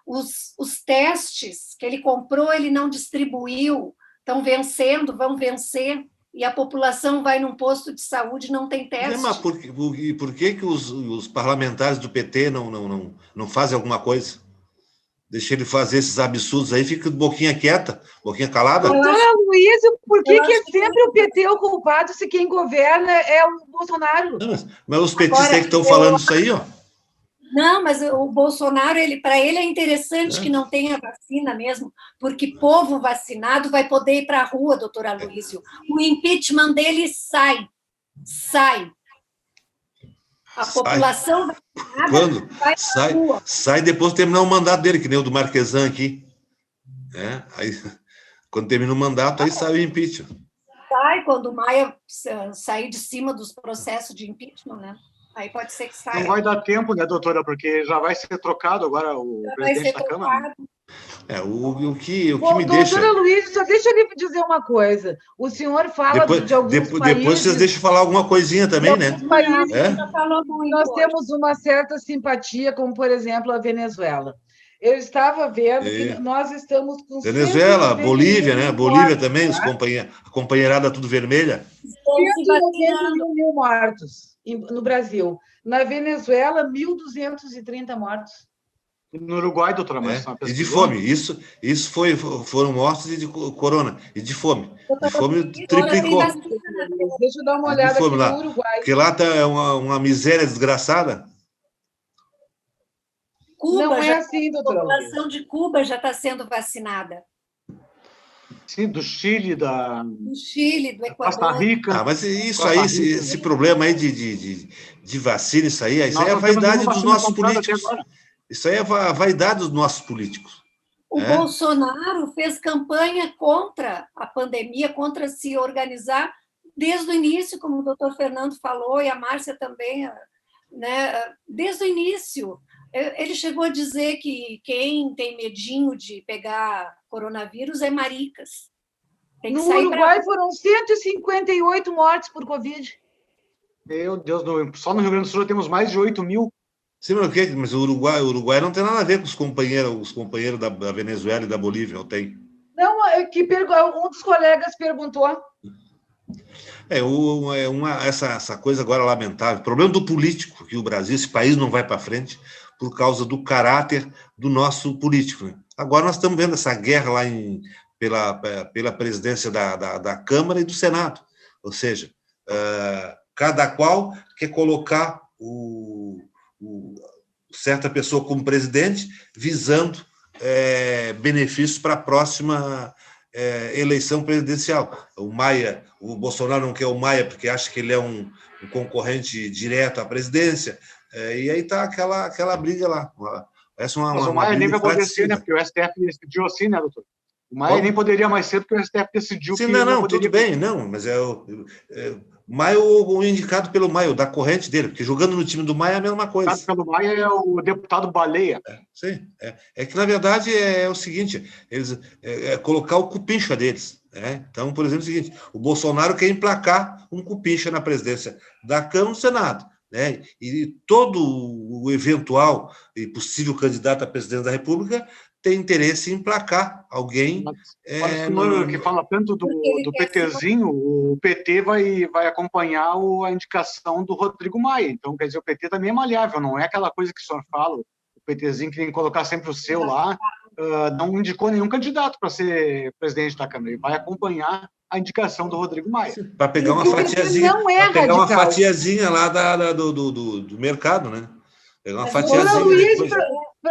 os testes que ele comprou, ele não distribuiu, estão vencendo, vão vencer, e a população vai num posto de saúde e não tem teste. Mas por que os parlamentares do PT não fazem alguma coisa? Deixa ele fazer esses absurdos aí, fica de boquinha quieta, boquinha calada. Doutora Luísa, por que é sempre o PT o culpado se quem governa é o Bolsonaro? Não, mas os petistas aí que estão falando isso aí, ó. Não, mas o Bolsonaro, para ele é interessante que não tenha vacina mesmo, porque povo vacinado vai poder ir para a rua, doutora Aloísio. O impeachment dele sai. A população vacinada Quando? vai para a rua. Sai depois de terminar o mandato dele, que nem o do Marquesan aqui. Aí, quando termina o mandato, aí sai o impeachment. Sai quando o Maia sair de cima dos processos de impeachment, né? Aí pode ser que saia. Não vai dar tempo, né, doutora? Porque já vai ser trocado agora o presidente da Câmara. O que me deixa... Doutora Luísa, só deixa eu lhe dizer uma coisa. O senhor fala de alguns países... Depois vocês deixam falar alguma coisinha também, né? Países, nós temos uma certa simpatia, como, por exemplo, a Venezuela. Eu estava vendo que nós estamos com... Venezuela, Bolívia, né? Bolívia também, a companheirada tudo vermelha. 191 mil mortos no Brasil. Na Venezuela, 1.230 mortos. No Uruguai, doutora, e de fome. Isso foram mortos de corona. E de fome. De fome triplicou. Deixa eu dar uma olhada aqui no Uruguai. Porque lá tá uma miséria desgraçada. Cuba não é assim, doutora. A população de Cuba já está sendo vacinada. Sim, do Chile, do Chile, do Equador. Costa Rica. Mas isso aí, esse problema aí de vacina, isso aí é a vaidade dos nossos políticos. Isso aí é a vaidade dos nossos políticos. O Bolsonaro fez campanha contra a pandemia, contra se organizar desde o início, como o doutor Fernando falou, e a Márcia também, né? Desde o início. Ele chegou a dizer que quem tem medinho de pegar coronavírus é maricas. No Uruguai foram 158 mortes por Covid. Meu Deus, só no Rio Grande do Sul temos mais de 8 mil. Sim, mas o Uruguai não tem nada a ver com os companheiros da Venezuela e da Bolívia, não tem? Não, um dos colegas perguntou. Essa coisa agora lamentável. O problema do político, que o Brasil, esse país não vai para frente por causa do caráter do nosso político. Né? Agora nós estamos vendo essa guerra lá pela presidência da Câmara e do Senado. Ou seja, cada qual quer colocar certa pessoa como presidente, visando benefícios para a próxima eleição presidencial. O Bolsonaro não quer o Maia porque acha que ele é um concorrente direto à presidência, e aí está aquela briga lá. Mas o Maia nem vai poder ser, né? Porque o STF decidiu assim, né, doutor? O Maia nem poderia mais ser porque o STF decidiu que não poderia... tudo bem, não, mas Maia o indicado pelo Maia, da corrente dele, porque jogando no time do Maia é a mesma coisa. O indicado pelo Maia é o deputado Baleia. Sim, é que, na verdade, é o seguinte, eles colocar o cupincha deles. Então, por exemplo, é o seguinte, o Bolsonaro quer emplacar um cupincha na presidência da Câmara e do Senado. Né? E todo o eventual e possível candidato a presidente da República tem interesse em emplacar alguém. Que fala tanto do PTzinho, o PT vai acompanhar a indicação do Rodrigo Maia. Então, quer dizer, o PT também é maleável, não é aquela coisa que o senhor fala, o PTzinho que tem que colocar sempre o seu lá, não indicou nenhum candidato para ser presidente da Câmara, ele vai acompanhar a indicação do Rodrigo Maia. Para pegar uma fatiazinha, uma fatiazinha lá do mercado, né? Pegar uma fatiazinha.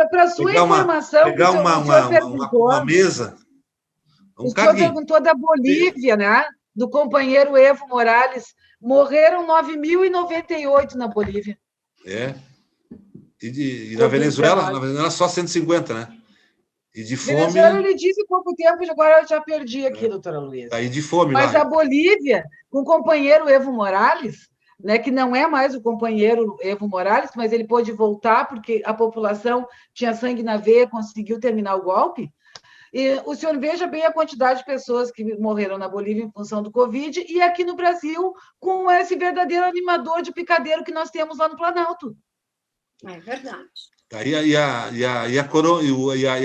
Para sua informação, pegar uma mesa. O senhor perguntou da Bolívia, né? Do companheiro Evo Morales. Morreram 9.098 na Bolívia. E na Venezuela só 150, né? E de fome... Venezuela, ele disse há pouco tempo, agora eu já perdi aqui, doutora Luísa. Aí de fome Mas lá. a Bolívia, com o companheiro Evo Morales, né, que não é mais o companheiro Evo Morales, mas ele pôde voltar porque a população tinha sangue na veia, conseguiu terminar o golpe. E o senhor veja bem a quantidade de pessoas que morreram na Bolívia em função do Covid e aqui no Brasil com esse verdadeiro animador de picadeiro que nós temos lá no Planalto. É verdade. E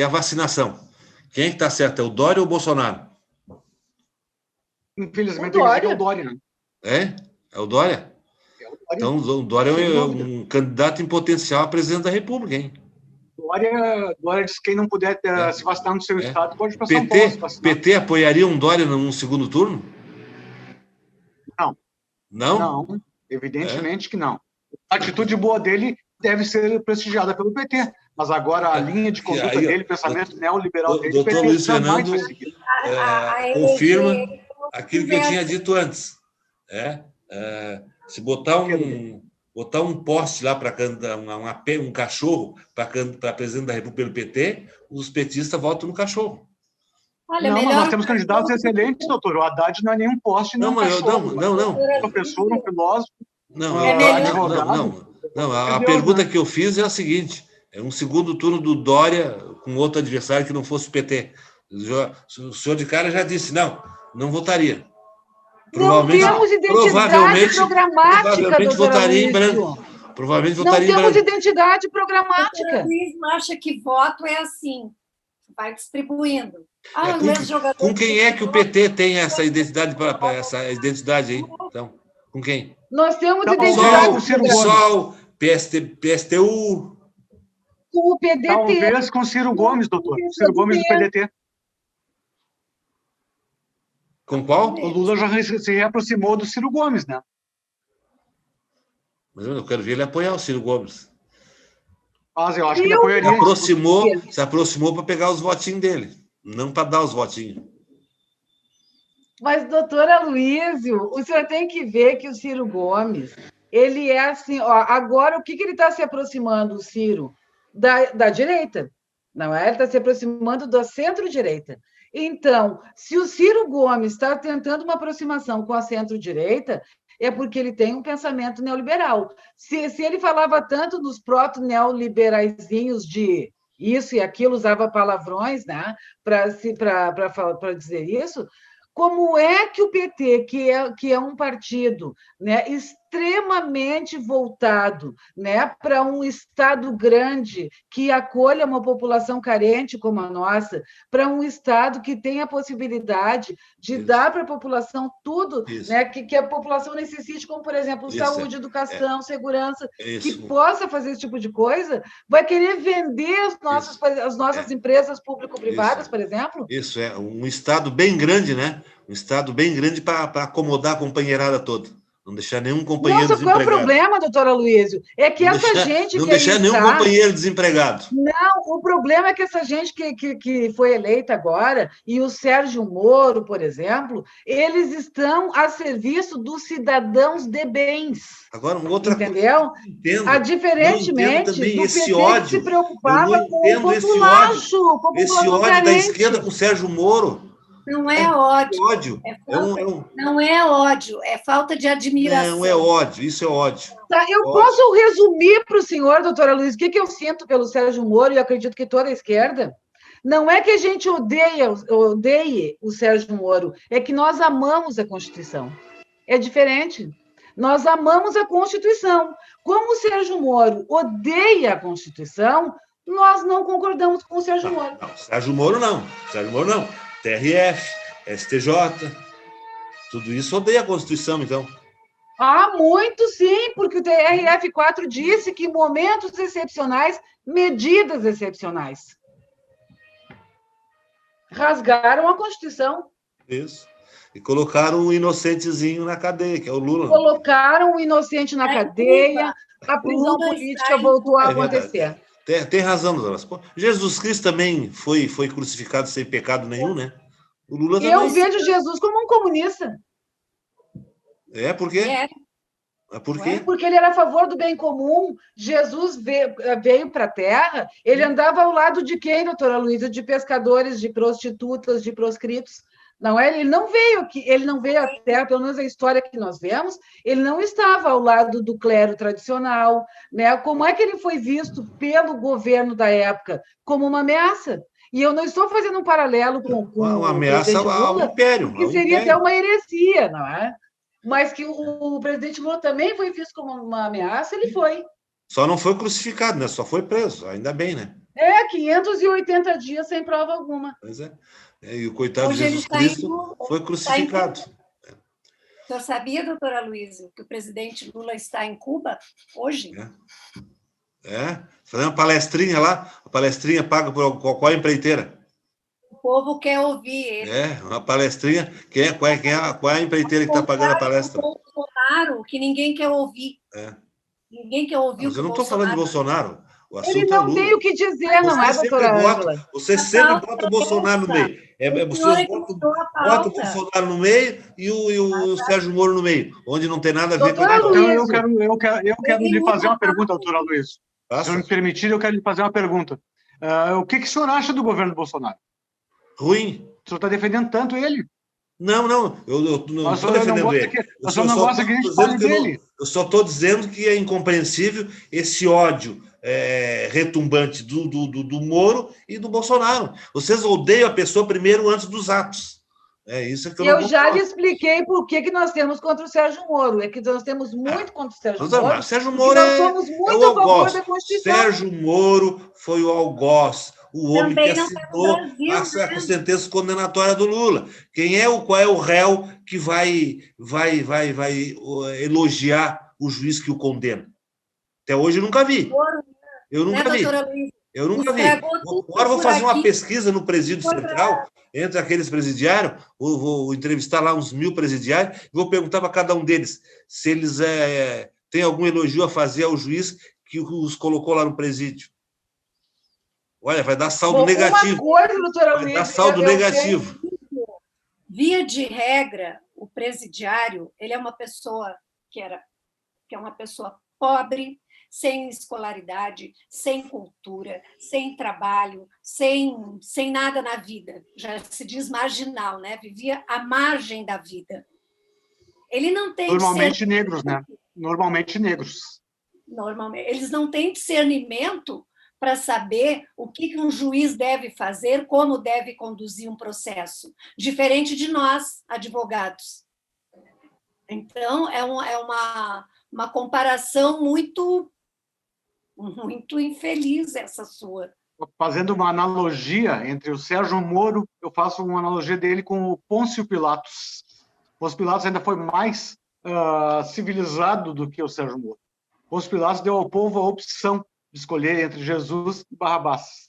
a vacinação? Quem é que está certo? É o Dória ou o Bolsonaro? Infelizmente, tem que dizer que é o Dória, né? É o Dória? Então, o Dória é um candidato em potencial a presidente da República, hein? Dória diz que quem não puder se vacinar no seu estado pode ir para São Paulo se vacinar. PT apoiaria um Dória num segundo turno? Não. Não? Não, evidentemente que não. A atitude boa dele deve ser prestigiada pelo PT, mas agora a linha de conduta dele, o pensamento neoliberal dele, o doutor Luiz Fernando confirma aquilo que eu tinha dito antes. Se botar um poste lá para um cachorro para presidente da República pelo PT, os petistas votam no cachorro. Olha, mas nós temos candidatos excelentes, doutor. O Haddad não é nenhum poste, nem um cachorro. Não. Um professor, um filósofo, advogado. Não, a pergunta que eu fiz é a seguinte: é um segundo turno do Dória com outro adversário que não fosse o PT. O senhor de cara já disse, não votaria. Provavelmente votaria em branco. Provavelmente votaria em branco. Não temos identidade programática. O Luiz acha que voto é assim, vai distribuindo. Com quem é que o PT tem essa identidade aí? Então, com quem? Nós temos identidade com o PSOL, PSTU. Com o PDT. Talvez com Ciro Gomes, doutor. Ciro Gomes do PDT. Com qual? O Lula já se reaproximou do Ciro Gomes, né? Mas eu quero ver ele apoiar o Ciro Gomes. Mas eu acho que ele apoiaria. Se aproximou para pegar os votinhos dele, não para dar os votinhos. Mas, doutor Aloysio, o senhor tem que ver que o Ciro Gomes, ele é assim, ó, agora o que ele está se aproximando, o Ciro? Da direita, não é? Ele está se aproximando da centro-direita. Então, se o Ciro Gomes está tentando uma aproximação com a centro-direita, é porque ele tem um pensamento neoliberal. Se ele falava tanto nos proto-neoliberaizinhos de isso e aquilo, usava palavrões, né, para dizer isso, como é que o PT, que é um partido, né, extremamente voltado, né, para um Estado grande que acolha uma população carente como a nossa, para um Estado que tenha a possibilidade de dar para a população tudo, né, que a população necessite, como, por exemplo, saúde, educação, segurança, que possa fazer esse tipo de coisa, vai querer vender as nossas empresas público-privadas, por exemplo? Isso, é um Estado bem grande, né? Um Estado bem grande para acomodar a companheirada toda. Não deixar nenhum companheiro desempregado. Qual é o problema, doutor Aloysio? É que gente não deixar nenhum companheiro desempregado. Não, o problema é que essa gente que foi eleita agora, e o Sérgio Moro, por exemplo, eles estão a serviço dos cidadãos de bens. Agora, outra entendeu? coisa. Entendo, diferentemente também do esse PT ódio, que se preocupava com o populacho, com a esse ódio carente. da esquerda com o Sérgio Moro. Não é ódio. ódio. Não é ódio, é falta de admiração. Não é ódio, isso é ódio. Tá, eu posso resumir para o senhor, doutora Luiz, o que eu sinto pelo Sérgio Moro, e eu acredito que toda a esquerda? Não é que a gente odeie o Sérgio Moro, é que nós amamos a Constituição. É diferente. Nós amamos a Constituição. Como o Sérgio Moro odeia a Constituição, nós não concordamos com o Sérgio Moro. Não, Sérgio Moro não. Sérgio Moro não. TRF, STJ, tudo isso odeia a Constituição, então. Ah, muito sim, porque o TRF4 disse que em momentos excepcionais, medidas excepcionais. Rasgaram a Constituição. Isso. E colocaram um inocentezinho na cadeia, que é o Lula. Colocaram o inocente na cadeia, a prisão política voltou a acontecer. Tem razão, Douglas. Jesus Cristo também foi crucificado sem pecado nenhum, né? O Lula também. Eu vejo Jesus como um comunista. Por quê? Por quê? Porque ele era a favor do bem comum. Jesus veio para a Terra, ele andava ao lado de quem, doutora Luísa? De pescadores, de prostitutas, de proscritos. Não é? Ele não veio à Terra, pelo menos a história que nós vemos, ele não estava ao lado do clero tradicional, né? Como é que ele foi visto pelo governo da época? Como uma ameaça. E eu não estou fazendo um paralelo com uma ameaça ao império. Que seria até uma heresia, não é? Mas que o presidente Lula também foi visto como uma ameaça, ele foi. Só não foi crucificado, né? Só foi preso, ainda bem, né? 580 dias sem prova alguma. Pois é. E o coitado de Jesus Cristo foi crucificado. O senhor sabia, doutora Luísa, que o presidente Lula está em Cuba hoje? Fazendo uma palestrinha lá, a palestrinha paga por qual empreiteira? O povo quer ouvir ele. Uma palestrinha. Qual é a empreiteira que está pagando a palestra? O Bolsonaro, que ninguém quer ouvir. Ninguém quer ouvir o que eu não estou falando de Bolsonaro. O assunto ele não tem o que dizer, não é, doutora Ângela? Você sempre bota o Bolsonaro no meio. Você bota o Bolsonaro no meio e o Sérgio Moro no meio, onde não tem nada a ver com a Então, eu quero lhe fazer uma pergunta, doutora Luiz. Se me permitir, eu quero lhe fazer uma pergunta. O que o senhor acha do governo Bolsonaro? Ruim. O senhor está defendendo tanto ele? Não, eu não estou defendendo ele. Eu só estou dizendo que é incompreensível esse ódio retumbante do Moro e do Bolsonaro. Vocês odeiam a pessoa primeiro antes dos atos. Isso que eu já lhe expliquei por que nós temos contra o Sérgio Moro. É que nós temos muito contra o Sérgio Moro. Sérgio Moro nós somos muito a favor da Constituição. Sérgio Moro foi o algoz, o homem que assinou a sentença condenatória do Lula. Qual é o réu que vai elogiar o juiz que o condena? Até hoje eu nunca vi. Eu nunca vi. Agora vou fazer uma pesquisa no Presídio Central, entre aqueles presidiários, vou entrevistar lá uns 1000 presidiários, e vou perguntar para cada um deles se eles têm algum elogio a fazer ao juiz que os colocou lá no presídio. Olha, vai dar saldo negativo. Uma coisa, doutora vai dar saldo negativo. Via de regra, o presidiário, ele é uma pessoa que é uma pessoa pobre, sem escolaridade, sem cultura, sem trabalho, sem nada na vida. Já se diz marginal, né? Vivia à margem da vida. Ele não tem Normalmente negros, né? Normalmente negros. Normalmente. Eles não têm discernimento para saber o que um juiz deve fazer, como deve conduzir um processo, diferente de nós, advogados. Então, é uma comparação muito infeliz essa sua. Fazendo uma analogia entre o Sérgio Moro, eu faço uma analogia dele com o Pôncio Pilatos. O Pôncio Pilatos ainda foi mais civilizado do que o Sérgio Moro. O Pôncio Pilatos deu ao povo a opção de escolher entre Jesus e Barrabás.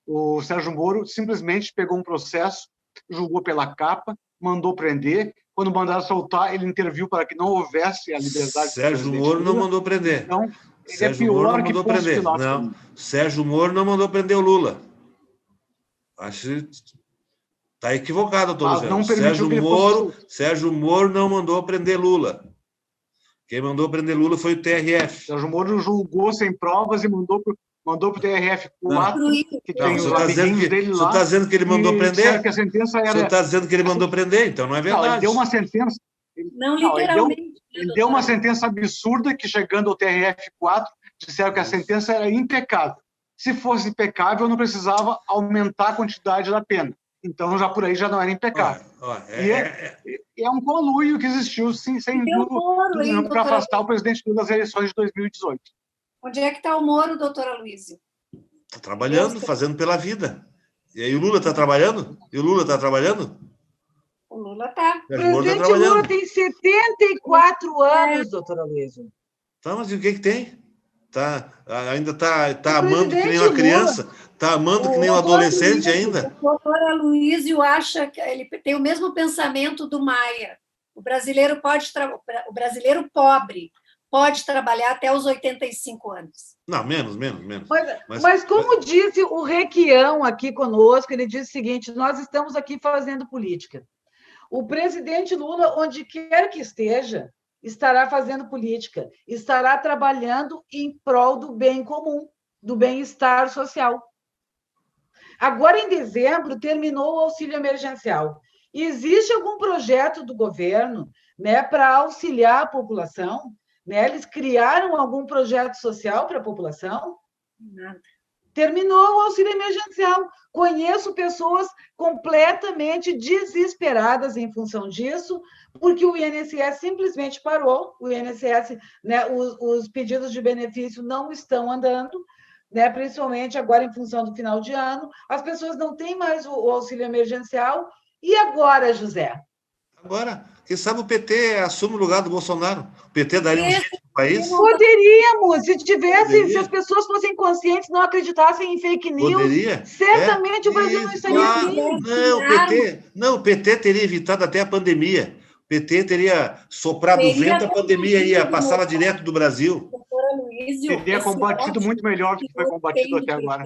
O Sérgio Moro simplesmente pegou um processo, julgou pela capa, mandou prender. Quando mandaram soltar, ele interviu para que não houvesse a liberdade. Sérgio Moro não mandou prender. Então, ele Sérgio é pior Moro não que mandou Pôncio prender. Pilatos. Não, Sérgio Moro não mandou prender o Lula. Acho que está equivocado, doutor Sérgio Moro não mandou prender Lula. Quem mandou prender Lula foi o TRF. Sérgio Moro julgou sem provas e mandou para o TRF4, que tem os amiguinhos dele lá. O senhor está dizendo que ele mandou prender? Que a sentença era... O senhor está dizendo que ele mandou prender, então não é verdade. Não, ele deu uma sentença... Não, literalmente. Ele deu uma sentença absurda que, chegando ao TRF4, disseram que a sentença era impecável. Se fosse impecável, não precisava aumentar a quantidade da pena. Então, já por aí já não era impecável. É um conluio que existiu, sim, sem dúvida, para afastar o presidente Lula das eleições de 2018. Onde é que está o Moro, doutora Luísa? Está trabalhando, fazendo pela vida. E aí o Lula está trabalhando? E o Lula está trabalhando? O Lula está. O presidente Lula tem 74 anos, doutora Luísa. Tá, mas e o que tem? Ainda está amando que nem uma criança? Está amando que nem um adolescente ainda? O doutor Aloysio acha que ele tem o mesmo pensamento do Maia. O brasileiro pobre pode trabalhar até os 85 anos. Não, menos. Mas como disse o Requião aqui conosco, ele disse o seguinte: nós estamos aqui fazendo política. O presidente Lula, onde quer que esteja, estará fazendo política, estará trabalhando em prol do bem comum, do bem-estar social. Agora, em dezembro, terminou o auxílio emergencial. Existe algum projeto do governo, né, para auxiliar a população? Né? Eles criaram algum projeto social para a população? Nada. Terminou o auxílio emergencial. Conheço pessoas completamente desesperadas em função disso, porque o INSS simplesmente parou. O INSS, né, os pedidos de benefício não estão andando, né, principalmente agora em função do final de ano. As pessoas não têm mais o auxílio emergencial. E agora, José? Agora, quem sabe o PT assume o lugar do Bolsonaro? O PT daria um jeito no país? Poderíamos, se as pessoas fossem conscientes, não acreditassem em fake news. Poderia? Certamente o Brasil não estaria assim. O PT teria evitado até a pandemia. O PT teria soprado o vento, a pandemia ia passar lá direto do Brasil. Doutora Luísa, teria combatido muito melhor do que foi combatido até agora.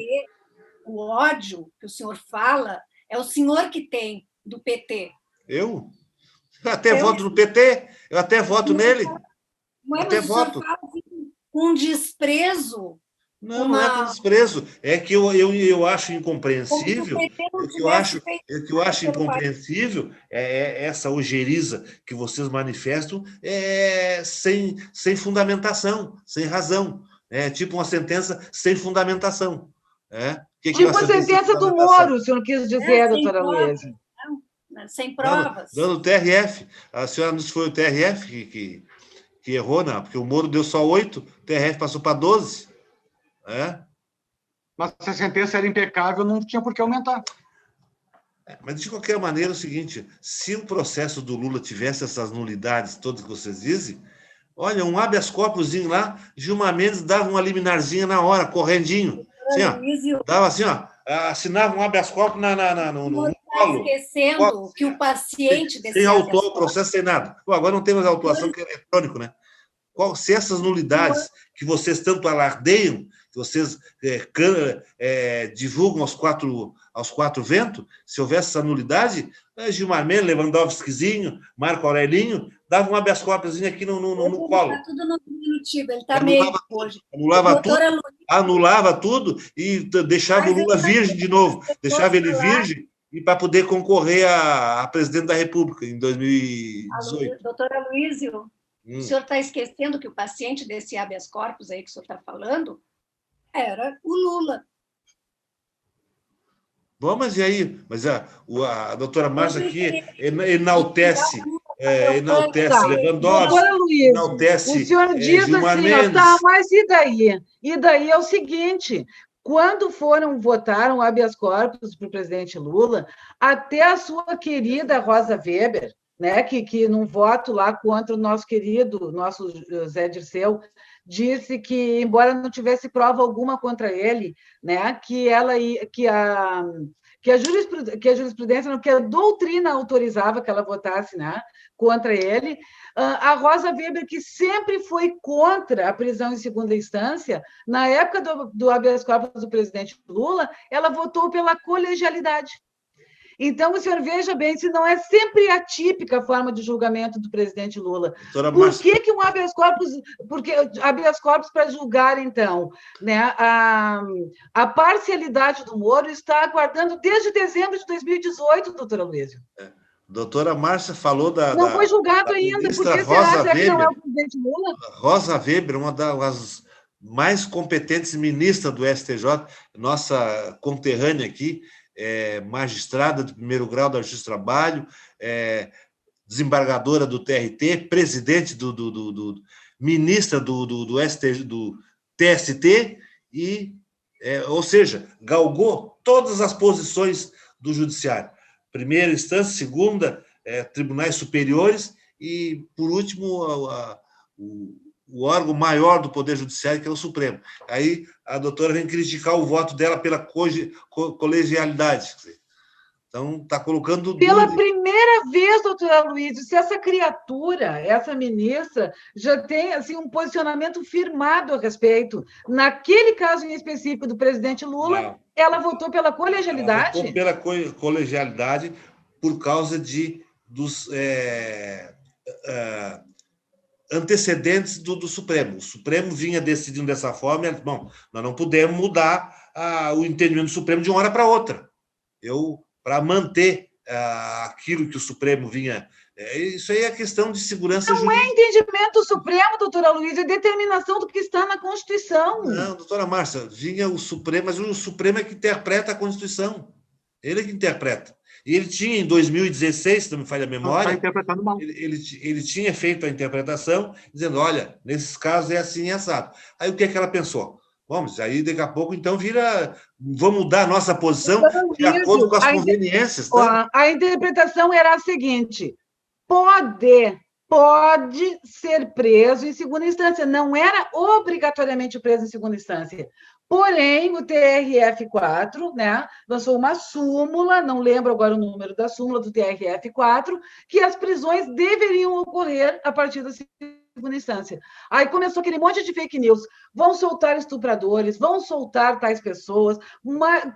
O ódio que o senhor fala é o senhor que tem do PT. Eu até voto no PT, eu até voto nele. Mas até o senhor voto. fala com desprezo. Não é com desprezo, é que eu acho incompreensível, essa ojeriza que vocês manifestam sem fundamentação, sem razão. É tipo uma sentença sem fundamentação. Tipo a sentença do Moro, o senhor quis dizer, doutora Luísa. Sem provas. Dando o TRF. A senhora não foi o TRF que errou, não, porque o Moro deu só 8, o TRF passou para 12. Mas se a sentença era impecável, não tinha por que aumentar. Mas, de qualquer maneira, é o seguinte, se o processo do Lula tivesse essas nulidades todas que vocês dizem, olha, um habeas corpusinho lá, Gilmar Mendes dava uma liminarzinha na hora, correndinho. Assim, ó, dava assim, ó, assinava um habeas corpus no colo. Esquecendo que o paciente... Sem autuar o processo, sem nada. Pô, agora não tem mais autuação, que é eletrônico, né? Se essas nulidades que vocês tanto alardeiam, vocês divulgam aos quatro ventos, se houvesse essa nulidade, Gilmar Mendes, Lewandowskizinho, Marco Aurelinho, davam um habeas corpus aqui no colo. Está tudo no diminutivo, ele está meio hoje. Anulava tudo e deixava o Lula virgem de novo, deixava ele virgem e para poder concorrer a presidente da República em 2018. Doutora Luísio, o senhor está esquecendo que o paciente desse habeas corpus aí que o senhor está falando era o Lula. Bom, mas e aí? Mas a doutora Márcia aqui enaltece Lewandowski, enaltece o senhor diz Gilmar assim, Mendes. Tá, mas e daí? E daí é o seguinte, quando foram votar um habeas corpus para o presidente Lula, até a sua querida Rosa Weber, né, que num voto lá contra o nosso querido, nosso Zé Dirceu, disse que, embora não tivesse prova alguma contra ele, né, que a jurisprudência, que a doutrina autorizava que ela votasse, né, contra ele. A Rosa Weber, que sempre foi contra a prisão em segunda instância, na época do habeas corpus do presidente Lula, ela votou pela colegialidade. Então, o senhor veja bem, se não é sempre a típica forma de julgamento do presidente Lula. Por que um habeas corpus? Porque habeas corpus para julgar, então, né, a parcialidade do Moro está aguardando desde dezembro de 2018, doutora Luísio. Doutora Márcia falou Não foi julgado ainda, por que será que não é o presidente Lula? Rosa Weber, uma das mais competentes ministras do STJ, nossa conterrânea aqui, magistrada de primeiro grau da Justiça do Trabalho, desembargadora do TRT, presidente ministra do TST, ou seja, galgou todas as posições do judiciário. Primeira instância, segunda, tribunais superiores e, por último, o órgão maior do Poder Judiciário, que é o Supremo. Aí a doutora vem criticar o voto dela pela colegialidade. Então, está colocando... Pela primeira vez, doutora Luísio, se essa criatura, essa ministra, já tem assim, um posicionamento firmado a respeito, naquele caso em específico do presidente Lula, ela votou pela colegialidade? Ela votou pela colegialidade por causa dos antecedentes do Supremo. O Supremo vinha decidindo dessa forma, e, bom, nós não podemos mudar o entendimento do Supremo de uma hora para outra. Para manter aquilo que o Supremo vinha... isso aí é questão de segurança jurídica. Não é entendimento supremo, doutora Luísa, é determinação do que está na Constituição. Não, doutora Márcia, vinha o Supremo, mas o Supremo é que interpreta a Constituição. Ele é que interpreta. E ele tinha, em 2016, se não me falha a memória, interpretando mal. Ele tinha feito a interpretação, dizendo, olha, nesses casos é assim e assado. Aí o que é que ela pensou? Vamos, aí daqui a pouco, então, vamos mudar a nossa posição de acordo com as conveniências. Tá? A interpretação era a seguinte, pode ser preso em segunda instância, não era obrigatoriamente preso em segunda instância. Porém, o TRF4, né, lançou uma súmula, não lembro agora o número da súmula do TRF4, que as prisões deveriam ocorrer a partir da segunda instância. Aí começou aquele monte de fake news. Vão soltar estupradores, vão soltar tais pessoas,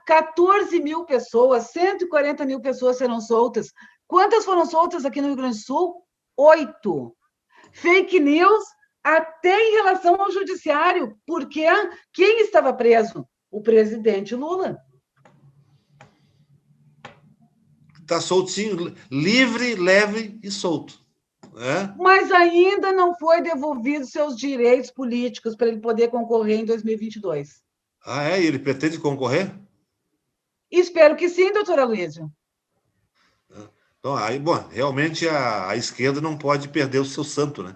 14 mil pessoas, 140 mil pessoas serão soltas. Quantas foram soltas aqui no Rio Grande do Sul? 8. Fake news até em relação ao judiciário, porque quem estava preso? O presidente Lula. Está soltinho, livre, leve e solto. Mas ainda não foi devolvido seus direitos políticos para ele poder concorrer em 2022. E ele pretende concorrer? Espero que sim, doutora Luísa. Então, bom, realmente a esquerda não pode perder o seu santo, né?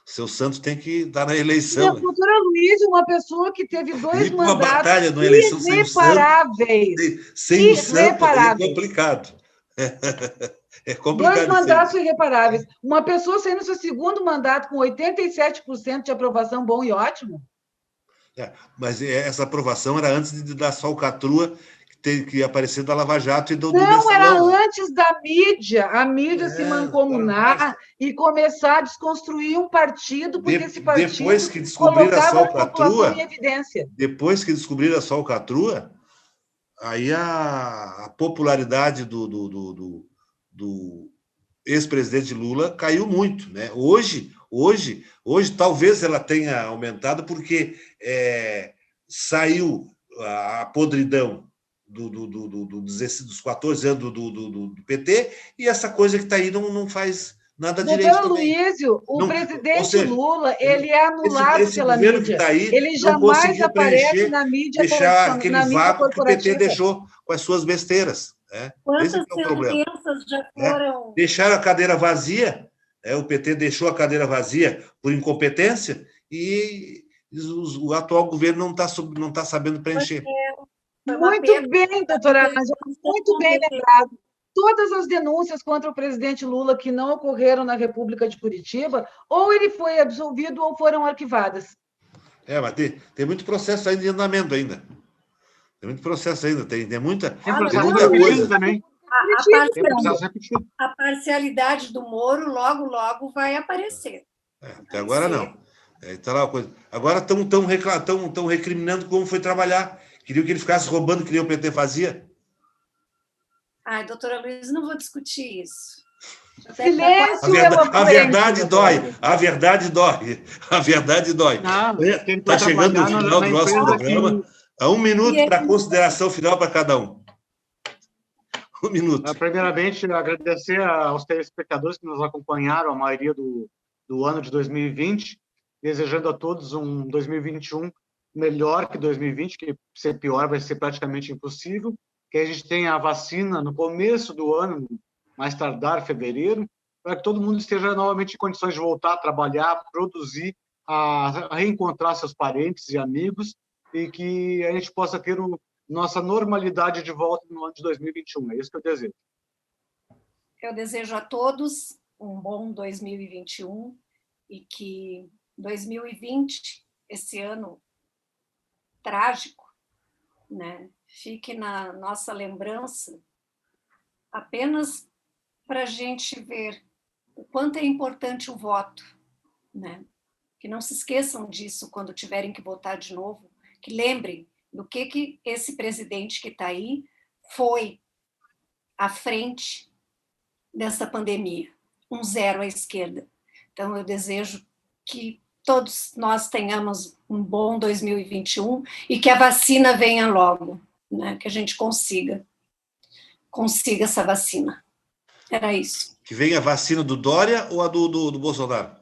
O seu santo tem que estar na eleição. A doutora Luísa, uma pessoa que teve 2 mandatos irreparáveis. Sem o santo é complicado. É complicado. 2 mandatos irreparáveis. Uma pessoa saindo no seu segundo mandato com 87% de aprovação, bom e ótimo. Mas essa aprovação era antes da falcatrua que aparecer da Lava Jato e do Não, era mensalão. antes da mídia, a mídia se mancomunar e começar a desconstruir um partido, porque esse partido depois que descobriram colocava a a população falcatrua, em evidência. depois que descobriram a falcatrua, aí a popularidade do ex-presidente Lula caiu muito, né? Hoje, talvez ela tenha aumentado porque saiu a podridão dos 14 anos do PT e essa coisa que está aí não faz nada direito Doutor também. Luísio, o presidente Lula, ele é anulado esse pela governo mídia. que está aí Ele não jamais conseguiu aparece preencher, na mídia deixar aquele na mídia vácuo que o PT corporativa. deixou com as suas besteiras. Esse Quantas é o problema. sentenças já foram... Deixaram a cadeira vazia, o PT deixou a cadeira vazia por incompetência e o atual governo não tá sabendo preencher. Muito bem, doutora Ângela, muito bem lembrado. Todas as denúncias contra o presidente Lula que não ocorreram na República de Curitiba, ou ele foi absolvido ou foram arquivadas. Mas tem muito processo ainda em andamento ainda. Tem muito processo ainda, tem muita coisa. Também. A parcialidade do Moro logo vai aparecer. Até agora não. Tá lá uma coisa. Agora estão recriminando como foi trabalhar. Queriam que ele ficasse roubando que nem o PT fazia. Ai, doutora Luiz, não vou discutir isso. Silêncio, a verdade dói. A verdade dói. A verdade dói. Está chegando no final do nosso programa. Há 1 minuto para consideração final para cada um. 1 minuto. Primeiramente, agradecer aos telespectadores que nos acompanharam a maioria do ano de 2020, desejando a todos um 2021 melhor que 2020, que ser pior vai ser praticamente impossível, que a gente tenha a vacina no começo do ano, mais tardar, fevereiro, para que todo mundo esteja novamente em condições de voltar a trabalhar, produzir, a reencontrar seus parentes e amigos, e que a gente possa ter nossa normalidade de volta no ano de 2021. É isso que eu desejo. Eu desejo a todos um bom 2021 e que 2020, esse ano trágico, né, fique na nossa lembrança apenas para a gente ver o quanto é importante o voto, né? Que não se esqueçam disso quando tiverem que votar de novo, que lembrem do que esse presidente que está aí foi à frente dessa pandemia, 0 à esquerda. Então, eu desejo que todos nós tenhamos um bom 2021 e que a vacina venha logo, né? Que a gente consiga essa vacina. Era isso. Que venha a vacina do Dória ou a do Bolsonaro?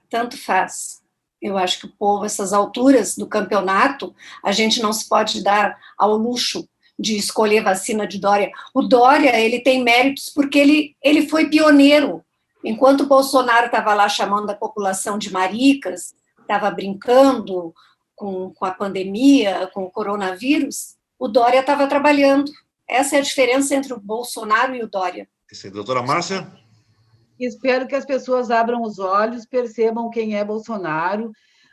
Tanto faz. Eu acho que o povo, essas alturas do campeonato, a gente não se pode dar ao luxo de escolher vacina de Dória. O Dória, ele tem méritos porque ele foi pioneiro. Enquanto o Bolsonaro estava lá chamando a população de maricas, estava brincando com a pandemia, com o coronavírus, o Dória estava trabalhando. Essa é a diferença entre o Bolsonaro e o Dória. Doutora Márcia? Espero que as pessoas abram os olhos, percebam quem é Bolsonaro,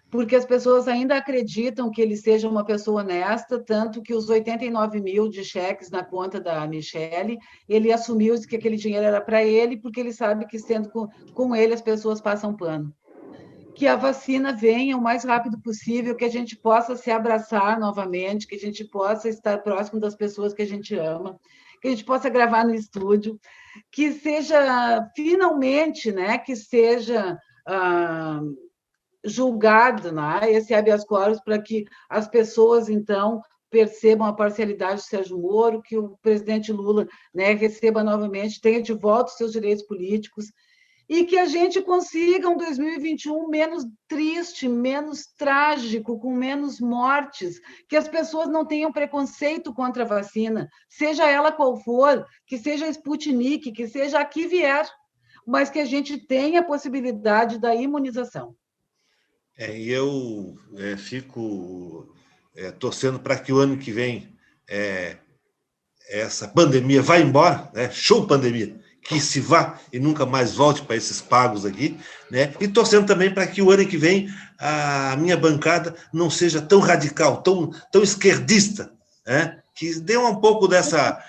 porque as pessoas ainda acreditam que ele seja uma pessoa honesta, tanto que os 89 mil de cheques na conta da Michele, ele assumiu que aquele dinheiro era para ele, porque ele sabe que, sendo com ele, as pessoas passam pano. Que a vacina venha o mais rápido possível, que a gente possa se abraçar novamente, que a gente possa estar próximo das pessoas que a gente ama, que a gente possa gravar no estúdio, que seja, finalmente, né, que seja julgado, né, esse habeas corpus, para que as pessoas, então, percebam a parcialidade do Sérgio Moro, que o presidente Lula, né, receba novamente, tenha de volta os seus direitos políticos, e que a gente consiga um 2021 menos triste, menos trágico, com menos mortes, que as pessoas não tenham preconceito contra a vacina, seja ela qual for, que seja a Sputnik, que seja a que vier, mas que a gente tenha a possibilidade da imunização. E eu fico torcendo para que o ano que vem essa pandemia vá embora, né? Show pandemia, que se vá e nunca mais volte para esses pagos aqui, né? E torcendo também para que o ano que vem a minha bancada não seja tão radical, tão esquerdista, né? que dê um pouco dessa...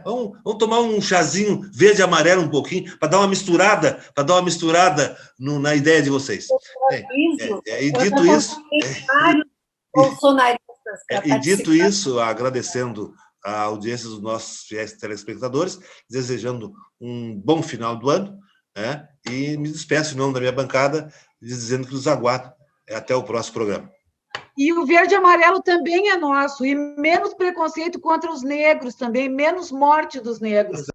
vamos tomar um chazinho verde e amarelo um pouquinho, para dar uma misturada, na ideia de vocês. E dito isso... E dito isso, agradecendo a audiência dos nossos fiéis telespectadores, desejando um bom final do ano, né? E me despeço em nome da minha bancada, dizendo que nos aguardo até o próximo programa. E o verde e amarelo também é nosso, e menos preconceito contra os negros também, menos morte dos negros.